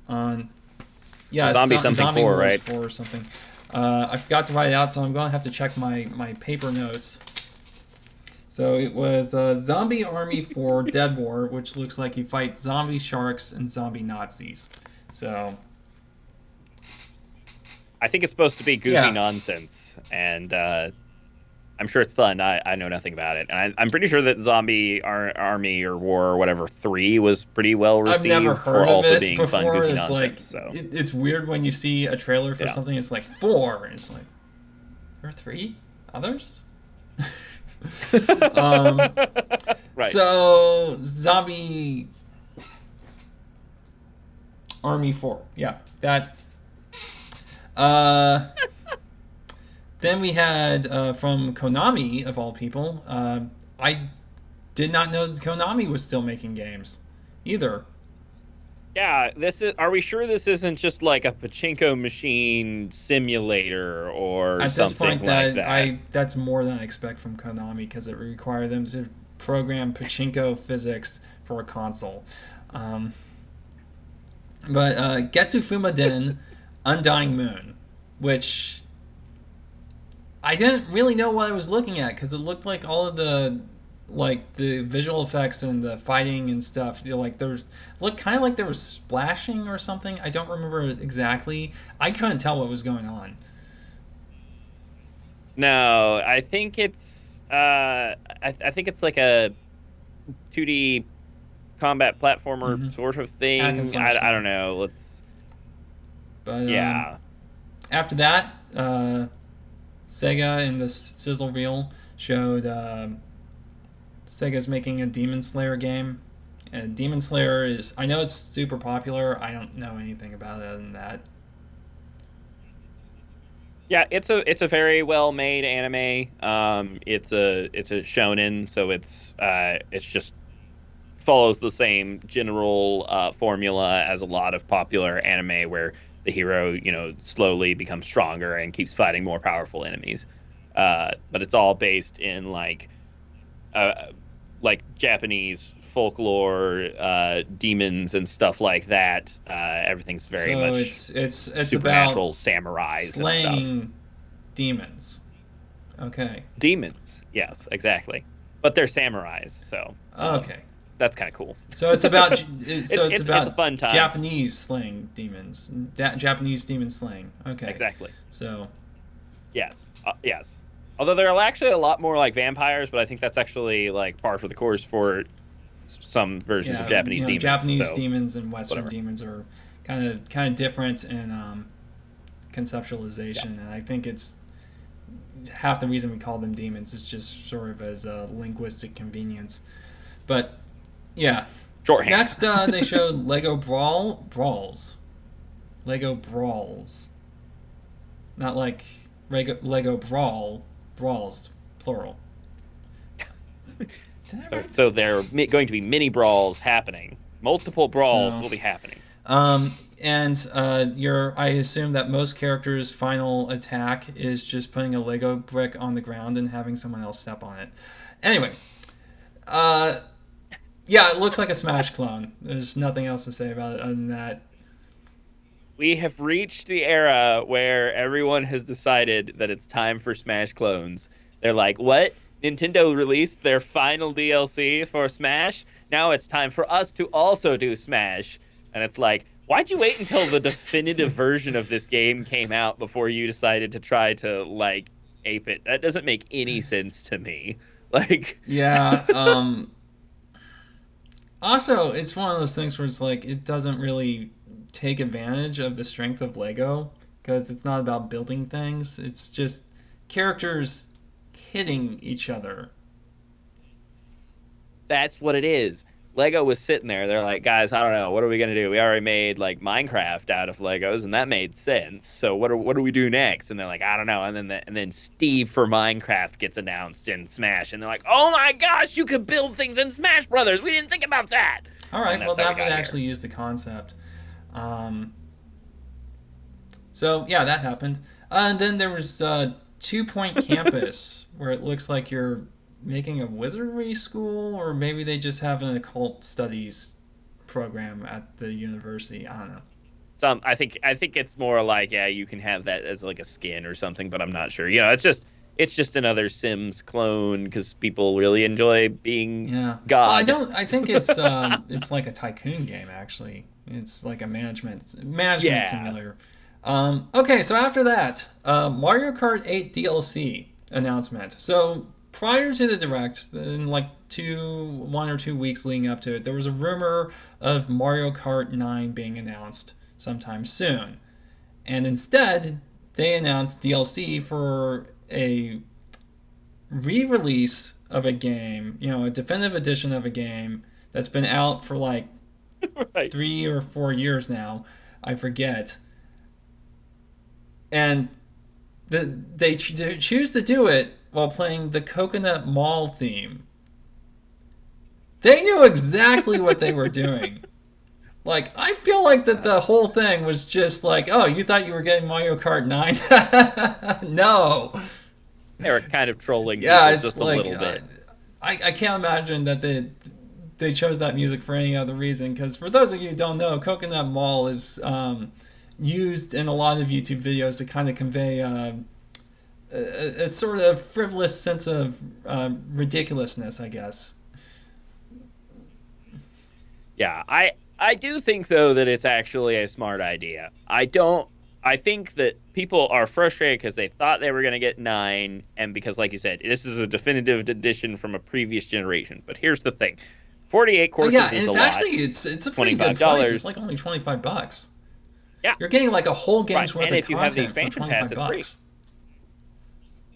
Zombie something 4, Wars right? 4 or something. I forgot to write it out, so I'm going to have to check my paper notes. So it was Zombie Army 4 Dead War, which looks like you fight zombie sharks and zombie Nazis. So I think it's supposed to be goofy nonsense, and I'm sure it's fun. I know nothing about it, and I'm pretty sure that Zombie Army or War or whatever 3 was pretty well received. I've never heard for of also it being before. Fun, goofy it's nonsense, like so. it's weird when you see a trailer for something. It's like 4, and it's like there are 3 others. Right. So Zombie Army 4, yeah, that. Then we had from Konami, of all people. I did not know that Konami was still making games either. Yeah, are we sure this isn't just like a pachinko machine simulator or At this something point, like that? that's more than I expect from Konami because it required them to program pachinko physics for a console. But Getsu Fumaden Undying Moon, which I didn't really know what I was looking at because it looked like all of the visual effects and the fighting and stuff, like looked kind of like there was splashing or something. I don't remember exactly. I couldn't tell what was going on. No, I think it's I think it's like a 2D combat platformer sort of thing. I don't know. Yeah. After that, Sega in the sizzle reel showed Sega's making a Demon Slayer game. And Demon Slayer is, I know it's super popular. I don't know anything about it other than that. Yeah, it's a very well made anime. It's a shonen, so it's just follows the same general formula as a lot of popular anime where the hero, slowly becomes stronger and keeps fighting more powerful enemies. But it's all based in like Japanese folklore, demons and stuff like that. Everything's very much it's supernatural, about samurais slaying and stuff. demons. Okay. Demons, yes, exactly. But they're samurais, so okay. That's kind of cool. So it's about it's about a fun time. Japanese slaying demons. Japanese demon slaying. Okay. Exactly. So. Yes. Yes. Although there are actually a lot more like vampires, but I think that's actually like par for the course for some versions of Japanese demons. Japanese demons and Western demons are kind of different in conceptualization, and I think it's half the reason we call them demons is just sort of as a linguistic convenience. But yeah. Shorthand. Next, they showed Lego Brawls. Lego Brawls. Not like Lego Brawls, plural. So there are going to be mini brawls happening. Multiple brawls will be happening. And I assume that most characters' final attack is just putting a Lego brick on the ground and having someone else step on it. Anyway, yeah, it looks like a Smash clone. There's nothing else to say about it other than that. We have reached the era where everyone has decided that it's time for Smash clones. They're like, what? Nintendo released their final DLC for Smash? Now it's time for us to also do Smash. And it's like, why'd you wait until the definitive version of this game came out before you decided to try to, like, ape it? That doesn't make any sense to me. Like... Yeah, also, it's one of those things where it's like, it doesn't really take advantage of the strength of Lego, because it's not about building things. It's just characters hitting each other. That's what it is. Lego was sitting there. They're like, guys, I don't know. What are we going to do? We already made like Minecraft out of Legos, and that made sense. So what do we do next? And they're like, I don't know. And then Steve for Minecraft gets announced in Smash, and they're like, oh my gosh, you could build things in Smash Brothers. We didn't think about that. All right, well, that would actually use the concept. So yeah, that happened. And then there was 2 Point Campus, where it looks like you're making a wizardry school, or maybe they just have an occult studies program at the university. I don't know. I think it's more like, yeah, you can have that as like a skin or something, but I'm not sure. It's just another Sims clone because people really enjoy being Yeah. Well, I God. don't. I think it's like a tycoon game actually. It's like a management Yeah. simulator. Okay, so after that, Mario Kart 8 DLC announcement. So prior to the direct, in like 1 or 2 weeks leading up to it, there was a rumor of Mario Kart 9 being announced sometime soon, and instead they announced DLC for a re-release of a game, a definitive edition of a game that's been out for like Right. 3 or 4 years now. I forget. And they choose to do it while playing the Coconut Mall theme. They knew exactly what they were doing. Like, I feel like that the whole thing was just like, oh, you thought you were getting Mario Kart 9? No. They were kind of trolling Yeah, people it's just a like, little bit. I can't imagine that they chose that music for any other reason, because for those of you who don't know, Coconut Mall is used in a lot of YouTube videos to kind of convey a sort of frivolous sense of ridiculousness, I guess. Yeah, I do think though that it's actually a smart idea. I think that people are frustrated because they thought they were going to get 9 and because like you said, this is a definitive edition from a previous generation. But here's the thing. 48 Oh yeah, courses and is it's a lot. actually it's a pretty good price. It's like only $25. Yeah. You're getting like a whole game's Right. worth And of if you have the content for expansion pass, 25 it's free. bucks.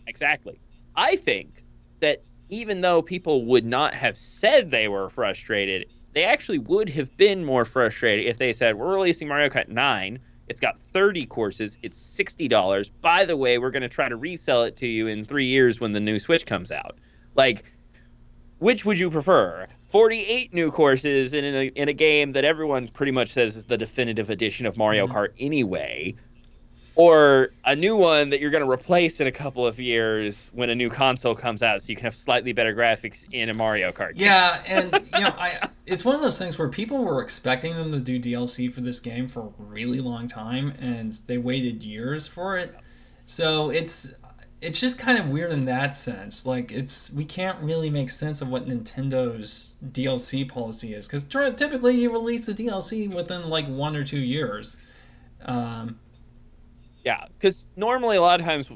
Exactly. I think that even though people would not have said they were frustrated, they actually would have been more frustrated if they said, we're releasing Mario Kart 9. It's got 30 courses. It's $60. By the way, we're going to try to resell it to you in 3 years when the new Switch comes out. Like, which would you prefer? 48 new courses in a game that everyone pretty much says is the definitive edition of Mario Kart anyway, or a new one that you're going to replace in a couple of years when a new console comes out so you can have slightly better graphics in a Mario Kart game. Yeah, and it's one of those things where people were expecting them to do DLC for this game for a really long time, and they waited years for it. So it's just kind of weird in that sense. Like, we can't really make sense of what Nintendo's DLC policy is, because typically you release the DLC within like 1 or 2 years. Yeah, because normally a lot of times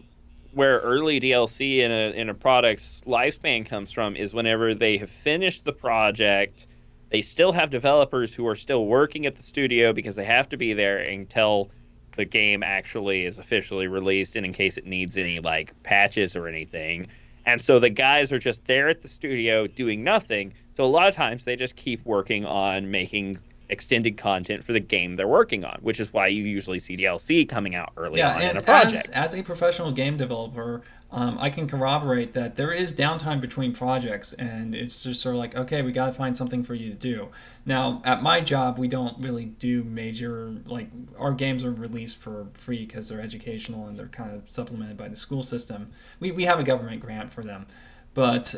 where early DLC in a product's lifespan comes from is whenever they have finished the project, they still have developers who are still working at the studio because they have to be there until the game actually is officially released and in case it needs any like patches or anything. And so the guys are just there at the studio doing nothing. So a lot of times they just keep working on making extended content for the game they're working on, which is why you usually see DLC coming out early on in a project. As a professional game developer, I can corroborate that there is downtime between projects, and it's just sort of like, okay, we got to find something for you to do. Now, at my job, we don't really do major, like, our games are released for free because they're educational and they're kind of supplemented by the school system. We have a government grant for them, but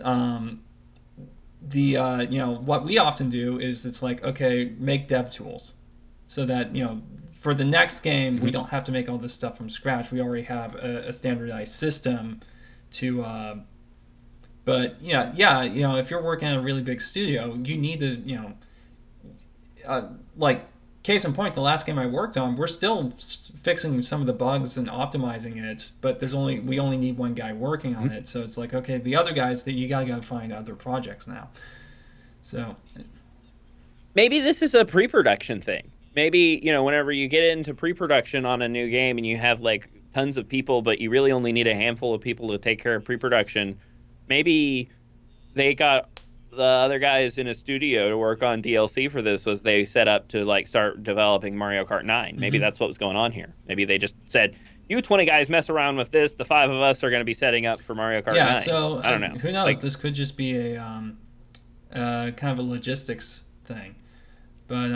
what we often do is it's like, okay, make dev tools so that for the next game we don't have to make all this stuff from scratch. We already have a standardized system to but if you're working at a really big studio, you need to like, case in point, the last game I worked on, we're still fixing some of the bugs and optimizing it, but we only need one guy working on it. So it's like, okay, the other guys, that you gotta go find other projects now. So maybe this is a pre-production thing. Maybe, whenever you get into pre-production on a new game and you have like tons of people, but you really only need a handful of people to take care of pre-production, maybe they got the other guys in a studio to work on DLC for this was they set up to like start developing Mario Kart 9. Maybe that's what was going on here. Maybe they just said, you 20 guys mess around with this, the 5 of us are going to be setting up for Mario Kart 9. Yeah, so I don't know. Who knows? Like, this could just be a kind of a logistics thing. But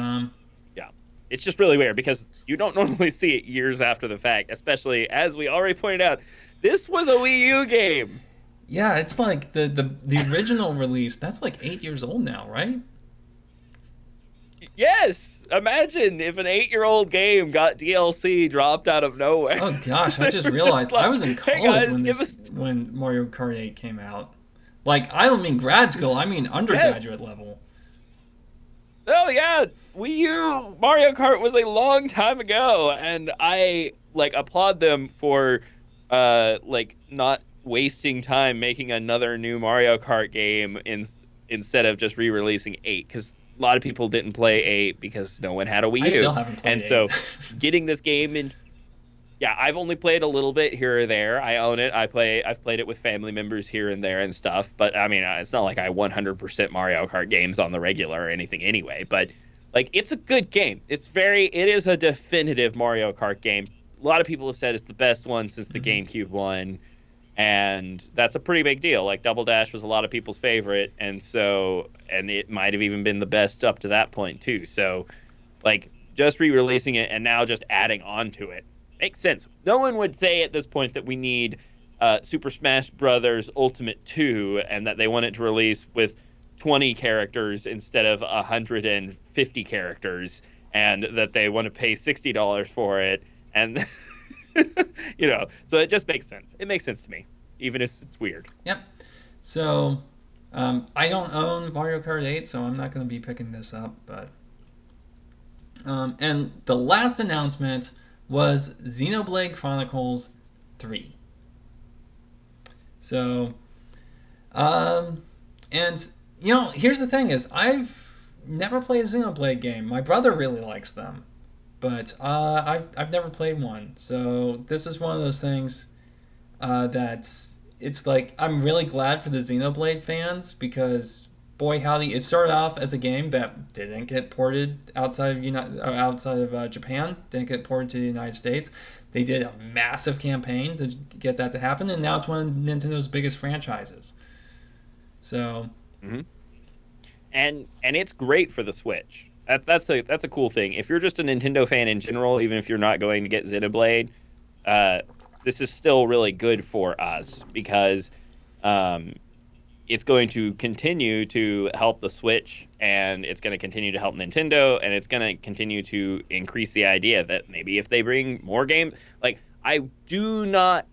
yeah. It's just really weird because you don't normally see it years after the fact, especially as we already pointed out, this was a Wii U game. Yeah, it's like the original release. That's like 8 years old now, right? Yes, imagine if an 8-year-old game got DLC dropped out of nowhere. Oh gosh, I just It's realized I like, was in hey college guys, give us when Mario Kart 8 came out. Like, I don't mean grad school, I mean yes. undergraduate level. Oh yeah, Wii U Mario Kart was a long time ago, and I like applaud them for like not wasting time making another new Mario Kart game instead of just re-releasing 8 because a lot of people didn't play 8 because no one had a Wii I still U. haven't played And so 8. getting this game in yeah, I've only played a little bit here or there. I own it. I've played it with family members here and there and stuff. But I mean, it's not like I 100% Mario Kart games on the regular or anything anyway. But like, it's a good game. It is a definitive Mario Kart game. A lot of people have said it's the best one since the Mhm. GameCube one, and that's a pretty big deal. Like Double Dash was a lot of people's favorite, and it might have even been the best up to that point too. So like just re-releasing it and now just adding on to it makes sense. No one would say at this point that we need Super Smash Brothers Ultimate 2 and that they want it to release with 20 characters instead of 150 characters and that they want to pay $60 for it and so it just makes sense. It makes sense to me even if it's weird. Yep. So, I don't own Mario Kart 8, so I'm not going to be picking this up. But and the last announcement was Xenoblade Chronicles 3. So, and here's the thing: is I've never played a Xenoblade game. My brother really likes them, but I've never played one. So this is one of those things that's it's like I'm really glad for the Xenoblade fans because boy howdy, it started off as a game that didn't get ported outside of Japan, didn't get ported to the United States. They did a massive campaign to get that to happen, and now it's one of Nintendo's biggest franchises. So, Mm-hmm. And it's great for the Switch. That's a cool thing. If you're just a Nintendo fan in general, even if you're not going to get Xenoblade, uh, this is still really good for us because um, it's going to continue to help the Switch, and it's going to continue to help Nintendo, and it's going to continue to increase the idea that maybe if they bring more games, like I do not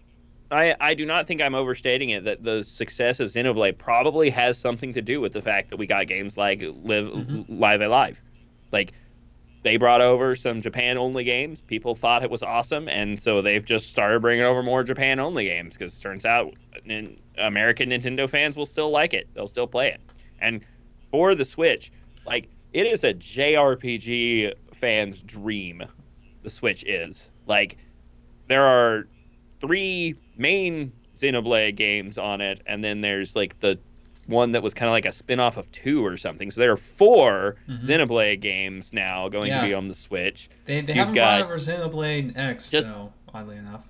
think I'm overstating it that the success of Xenoblade probably has something to do with the fact that we got games like mm-hmm. Live Alive. Like they brought over some Japan only games. People thought it was awesome, and so they've just started bringing over more Japan only games because it turns out American Nintendo fans will still like it. They'll still play it. And for the Switch, like it is a JRPG fan's dream. The Switch is like there are 3 main Xenoblade games on it, and then there's like the one that was kind of like a spin-off of 2 or something. So there are 4 Mm-hmm. Xenoblade games now going to Yeah, be on the Switch. they You've haven't brought got over Xenoblade X just though, oddly enough.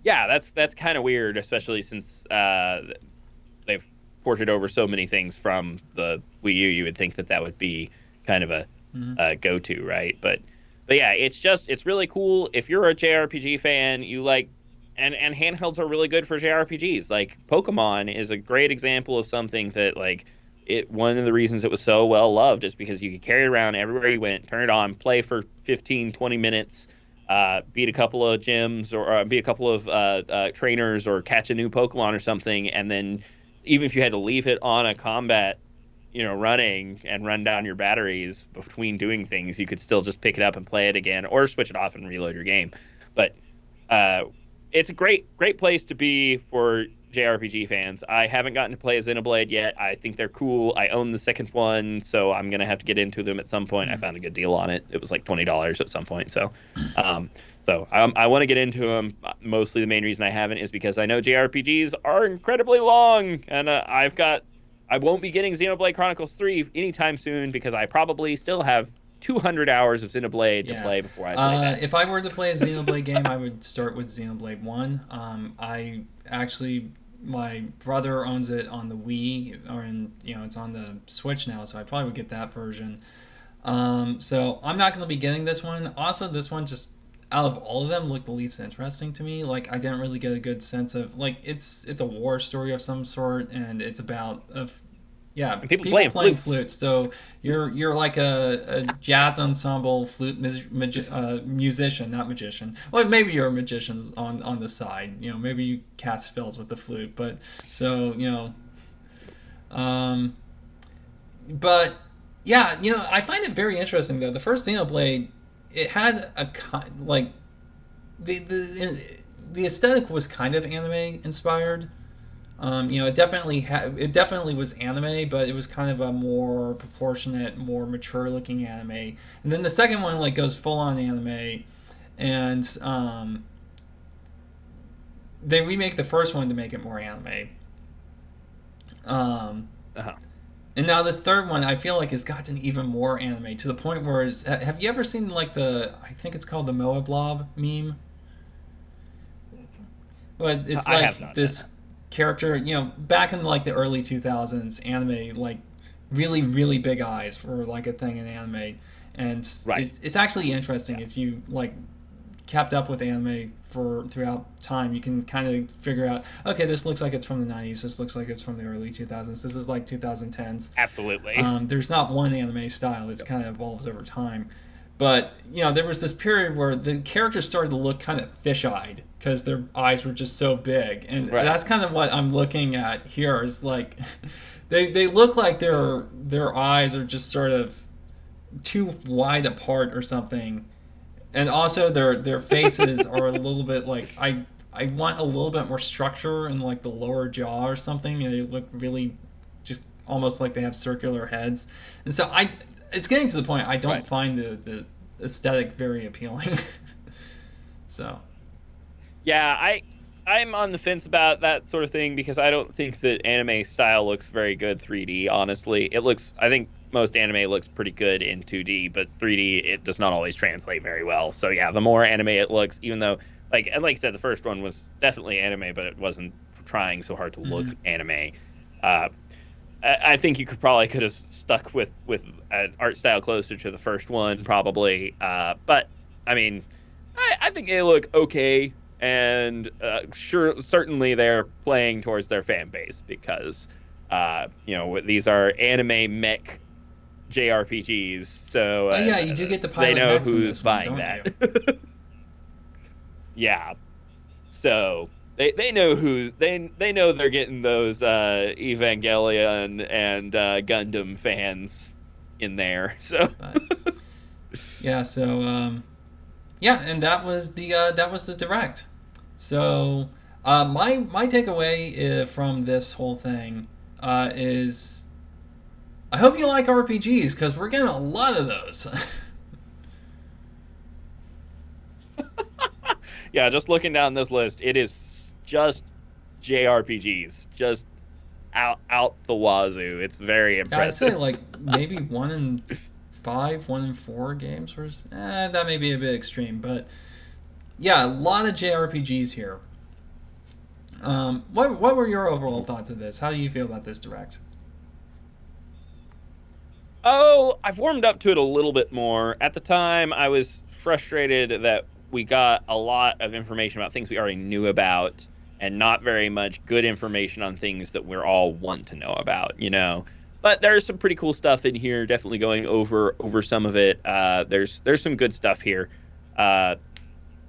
yeah, that's kind of weird, especially since they've ported over so many things from the Wii U. You would think that that would be kind of Mm-hmm. a go-to, right? But yeah, it's really cool. If you're a JRPG fan, you like and handhelds are really good for JRPGs. Like Pokemon is a great example of something that like it one of the reasons it was so well loved is because you could carry it around everywhere you went, turn it on, play for 15, 20 minutes, beat a couple of gyms or beat a couple of trainers or catch a new Pokemon or something, and then even if you had to leave it on a combat running and run down your batteries between doing things, you could still just pick it up and play it again or switch it off and reload your game. But uh, it's a great place to be for JRPG fans. I haven't gotten to play a Xenoblade yet. I think they're cool. I own the second one, so I'm going to have to get into them at some point. I Mm-hmm. found a good deal on it. It was like $20 at some point. Um, I want to get into them. Mostly the main reason I haven't is because I know JRPGs are incredibly long, and I won't be getting Xenoblade Chronicles 3 anytime soon because I probably still have 200 hours of Xenoblade to Yeah. play before I play that. If I were to play a Xenoblade game, I would start with Xenoblade 1. My brother owns it on the Wii, it's on the Switch now, so I probably would get that version. So I'm not going to be getting this one. Also, this one just out of all of them looked the least interesting to me. Like I didn't really get a good sense of like it's a war story of some sort, and it's about yeah, And people people playing flutes. flutes. So you're like a jazz ensemble flute musician, not magician. Well, maybe you're a magician on the side. You know, maybe you cast spells with the flute. But so um, but yeah, I find it very interesting though. The first Xenoblade, it had like the aesthetic was kind of anime inspired. It definitely was anime, but it was kind of a more proportionate, more mature looking anime. And then the second one like goes full on anime, and they remake the first one to make it more anime. Um, Uh-huh. and now this third one, I feel like has gotten even more anime to the point where have you ever seen like I think it's called the Moablob meme? But it's I have like not done that. this character, back in like the early 2000s, anime, like really, really big eyes were like a thing in anime. And Right. it's actually interesting Yeah. if you like kept up with anime for throughout time, you can kind of figure out, okay, this looks like it's from the 90s, this looks like it's from the early 2000s, this is like 2010s. Absolutely. There's not one anime style, it kind of evolves over time. But, there was this period where the characters started to look kind of fish-eyed because their eyes were just so big. And Right. that's kind of what I'm looking at here is like, they look like their eyes are just sort of too wide apart or something. And also their faces are a little bit like, I want a little bit more structure in like the lower jaw or something. And they look really just almost like they have circular heads. And so it's getting to the point I don't Right. find the aesthetic very appealing. So Yeah, I'm on the fence about that sort of thing because I don't think that anime style looks very good 3D, honestly. I think most anime looks pretty good in 2D, but 3D it does not always translate very well. So yeah, the more anime it looks, even though like I said, the first one was definitely anime, but it wasn't trying so hard to look anime. Uh, I think you could have stuck with an art style closer to the first one, probably. But I mean, I think they look okay, and certainly they're playing towards their fan base because these are anime mech JRPGs, so oh yeah, you do get the they pilot know mechs in who's this one, buying don't that. you? Yeah, so they know they know they're getting those Evangelion and Gundam fans in there. So But yeah, so yeah, and that was the direct. So my takeaway from this whole thing is I hope you like RPGs because we're getting a lot of those. yeah, just looking down this list, it is just JRPGs, just out the wazoo. It's very Yeah, I'd say impressive. like maybe 1 in 5, 1 in 4 games was that may be a bit extreme, but yeah, a lot of JRPGs here. What were your overall thoughts of this? How do you feel about this direct? Oh, I've warmed up to it a little bit more. At the time, I was frustrated that we got a lot of information about things we already knew about and not very much good information on things that we're all want to know about. But there's some pretty cool stuff in here, definitely going over some of it. There's some good stuff here. Uh,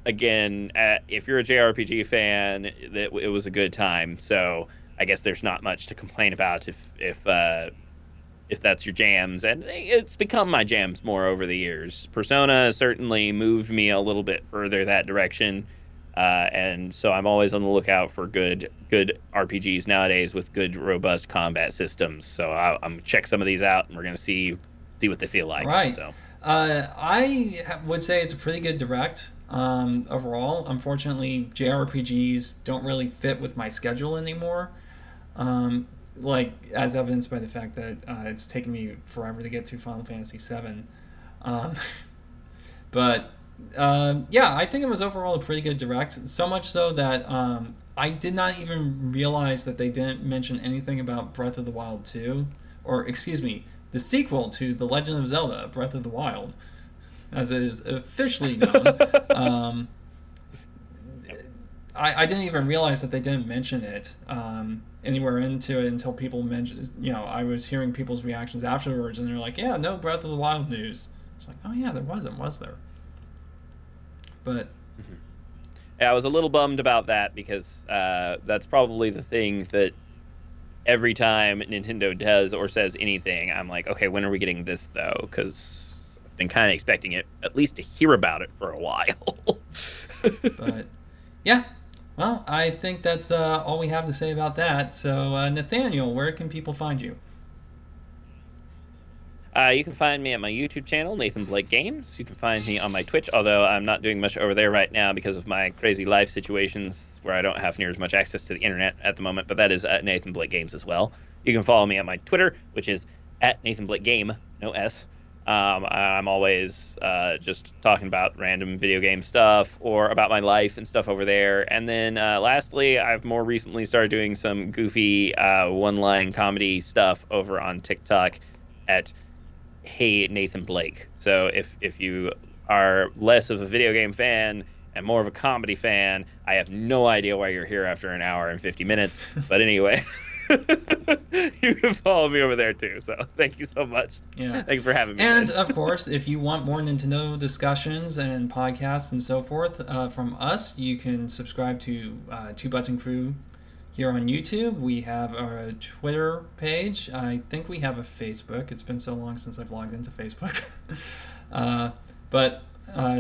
Again, if you're a JRPG fan, it was a good time. So I guess there's not much to complain about if that's your jams, and it's become my jams more over the years. Persona certainly moved me a little bit further that direction, and so I'm always on the lookout for good RPGs nowadays with good robust combat systems. So I'm gonna check some of these out, and we're gonna see what they feel like. Right. So Would say it's a pretty good direct overall. Unfortunately, JRPGs don't really fit with my schedule anymore. Like as evidenced by the fact that it's taken me forever to get through Final Fantasy VII. Um, but yeah, I think it was overall a pretty good direct. So much so that I did not even realize that they didn't mention anything about Breath of the Wild 2 or excuse me, the sequel to The Legend of Zelda: Breath of the Wild, as it is officially known. I didn't even realize that they didn't mention it anywhere into it until people mentioned. I was hearing people's reactions afterwards, and they're like, "Yeah, no Breath of the Wild news." It's like, "Oh yeah, there wasn't, was there?" But yeah, I was a little bummed about that because that's probably the thing that every time Nintendo does or says anything, I'm like, okay, when are we getting this though? Because I've been kind of expecting it, at least to hear about it for a while. But yeah, well, I think that's all we have to say about that. So Nathaniel, where can people find you? You can find me at my YouTube channel, Nathan Blake Games. You can find me on my Twitch, although I'm not doing much over there right now because of my crazy life situations where I don't have near as much access to the internet at the moment, but that is at Nathan Blake Games as well. You can follow me at my Twitter, which is at Nathan Blake Game, no S. I'm always just talking about random video game stuff or about my life and stuff over there. And then lastly, I've more recently started doing some goofy one-line comedy stuff over on TikTok at Hey Nathan Blake. So if you are less of a video game fan and more of a comedy fan, I have no idea why you're here after an hour and 50 minutes. But anyway, you can follow me over there too. So thank you so much. Yeah. Thanks for having me. And of course, if you want more Nintendo discussions and podcasts and so forth from us, you can subscribe to Two Button Crew here on YouTube. We have our Twitter page. I think we have a Facebook. It's been so long since I've logged into Facebook.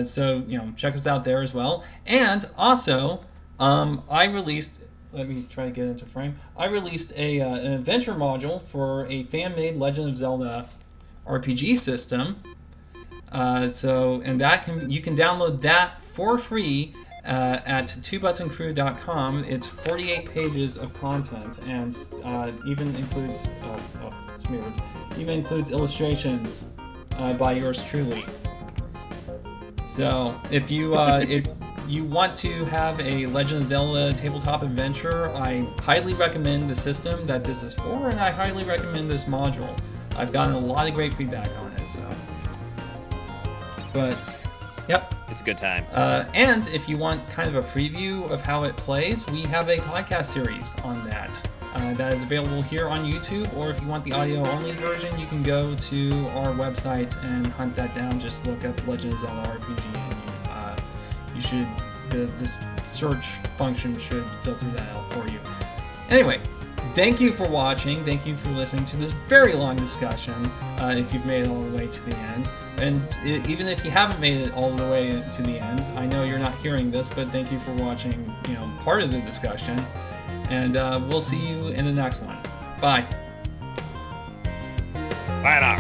So check us out there as well. And also, I released. Let me try to get into frame. I released an adventure module for a fan-made Legend of Zelda RPG system. You can download that for free at twobuttoncrew.com. It's 48 pages of content and even includes illustrations by yours truly. So if you want to have a Legend of Zelda tabletop adventure, I highly recommend the system that this is for, and I highly recommend this module. I've gotten a lot of great feedback on it. Yep. It's a good time. And if you want kind of a preview of how it plays, we have a podcast series on that. That is available here on YouTube, or if you want the audio-only version, you can go to our website and hunt that down. Just look up Legend of Zelda RPG, and this search function should filter that out for you. Anyway, thank you for watching. Thank you for listening to this very long discussion, if you've made it all the way to the end. And even if you haven't made it all the way to the end, I know you're not hearing this, but thank you for watching, part of the discussion. And we'll see you in the next one. Bye. Bye now.